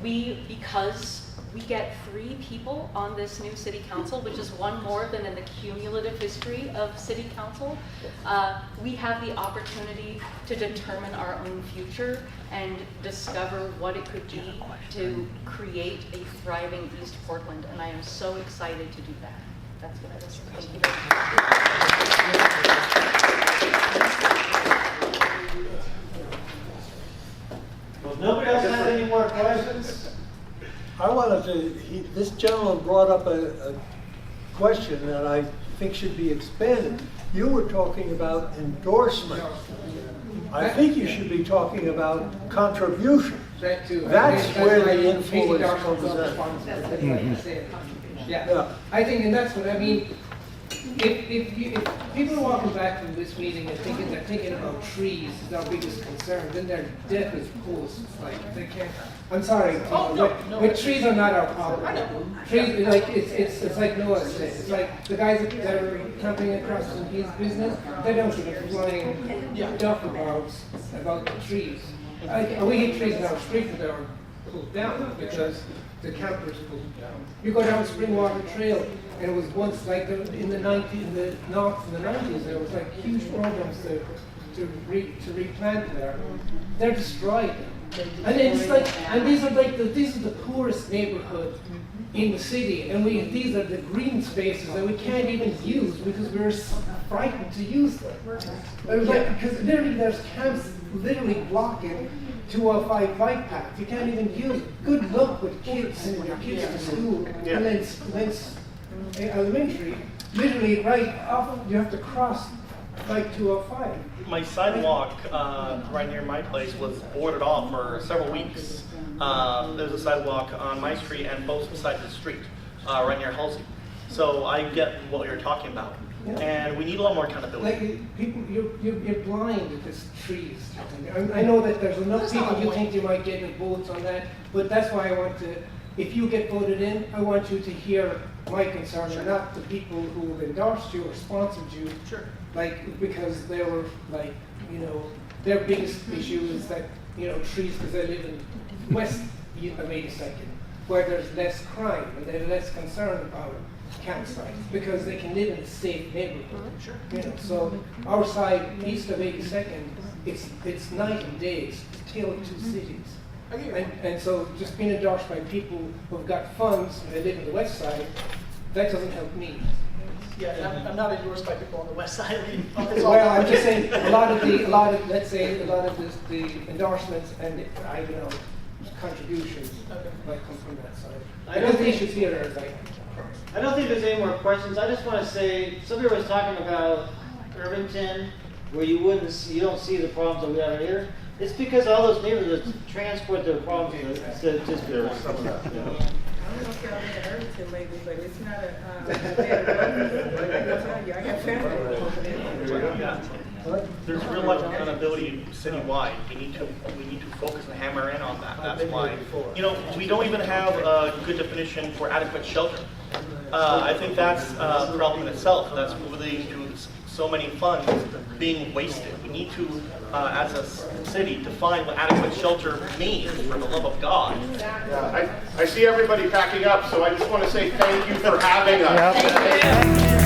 R: Because we get 3 people on this new city council, which is one more than in the cumulative history of city council, we have the opportunity to determine our own future and discover what it could be to create a thriving East Portland, and I am so excited to do that. That's what I was saying. Thank you very much.
F: Well, if nobody else has any more questions?
H: I wanted to, this gentleman brought up a question that I think should be expanded. You were talking about endorsement. I think you should be talking about contribution. That's where the influence comes in.
D: Yeah, I think, and that's what I mean. If people are walking back from this meeting and they're thinking about trees is our biggest concern, then they're deaf as posts. It's like they can't. I'm sorry, but trees are not our problem. I know. Trees, like it's like Noah said. It's like the guys that are camping across from his business. They don't give a flying duck about the trees. We hit trees in our street with our pulled down because the campers pulled down. You go down Springwater Trail, and it was once like in the 90s, there was like huge programs to replant there. They're destroyed. And it's like, and these are the poorest neighborhood in the city, and these are the green spaces that we can't even use because we're frightened to use them. Because literally there's camps literally blocking 205 bike paths. You can't even use it. Good luck with kids and your kids to school.
O: Yeah.
D: And then elementary, literally right off, you have to cross like 205.
J: My sidewalk right near my place was boarded off for several weeks. There's a sidewalk on my street and both sides of the street, right near Halsey. So I get what you're talking about.
D: Yeah.
J: And we need a lot more accountability.
D: Like people, you're blind at this trees. I know that there's enough people you think you might get in votes on that, but that's why I want to. If you get voted in, I want you to hear my concern, and not the people who have endorsed you or sponsored you.
J: Sure.
D: Like because they were like, their biggest issue is that trees, because they live in west of 82nd, where there's less crime and they're less concerned about campsites because they can live in a safe neighborhood.
J: Sure.
D: So our side, east of 82nd, it's night and day. It's a tale of two cities. And so just being endorsed by people who've got funds and they live in the west side, that doesn't help me.
K: Yeah, and I'm not endorsed by people on the west side.
D: Well, I'm just saying a lot of the endorsements and contributions might come from that side.
F: I don't think
D: issues here are like.
F: I don't think there's any more questions. I just want to say, somebody was talking about Irvington, where you don't see the problems that we have here. It's because all those neighborhoods transport their problems to just
M: I don't know if y'all been to Irvington lately, but it's not I got family.
J: Yeah. There's real life accountability citywide. We need to focus and hammer in on that. That's why. We don't even have a good definition for adequate shelter. I think that's a problem in itself. That's leading to so many funds being wasted. We need to, as a city, define what adequate shelter means, for the love of God.
O: Yeah, I see everybody packing up, so I just want to say thank you for having us.
B: Yep.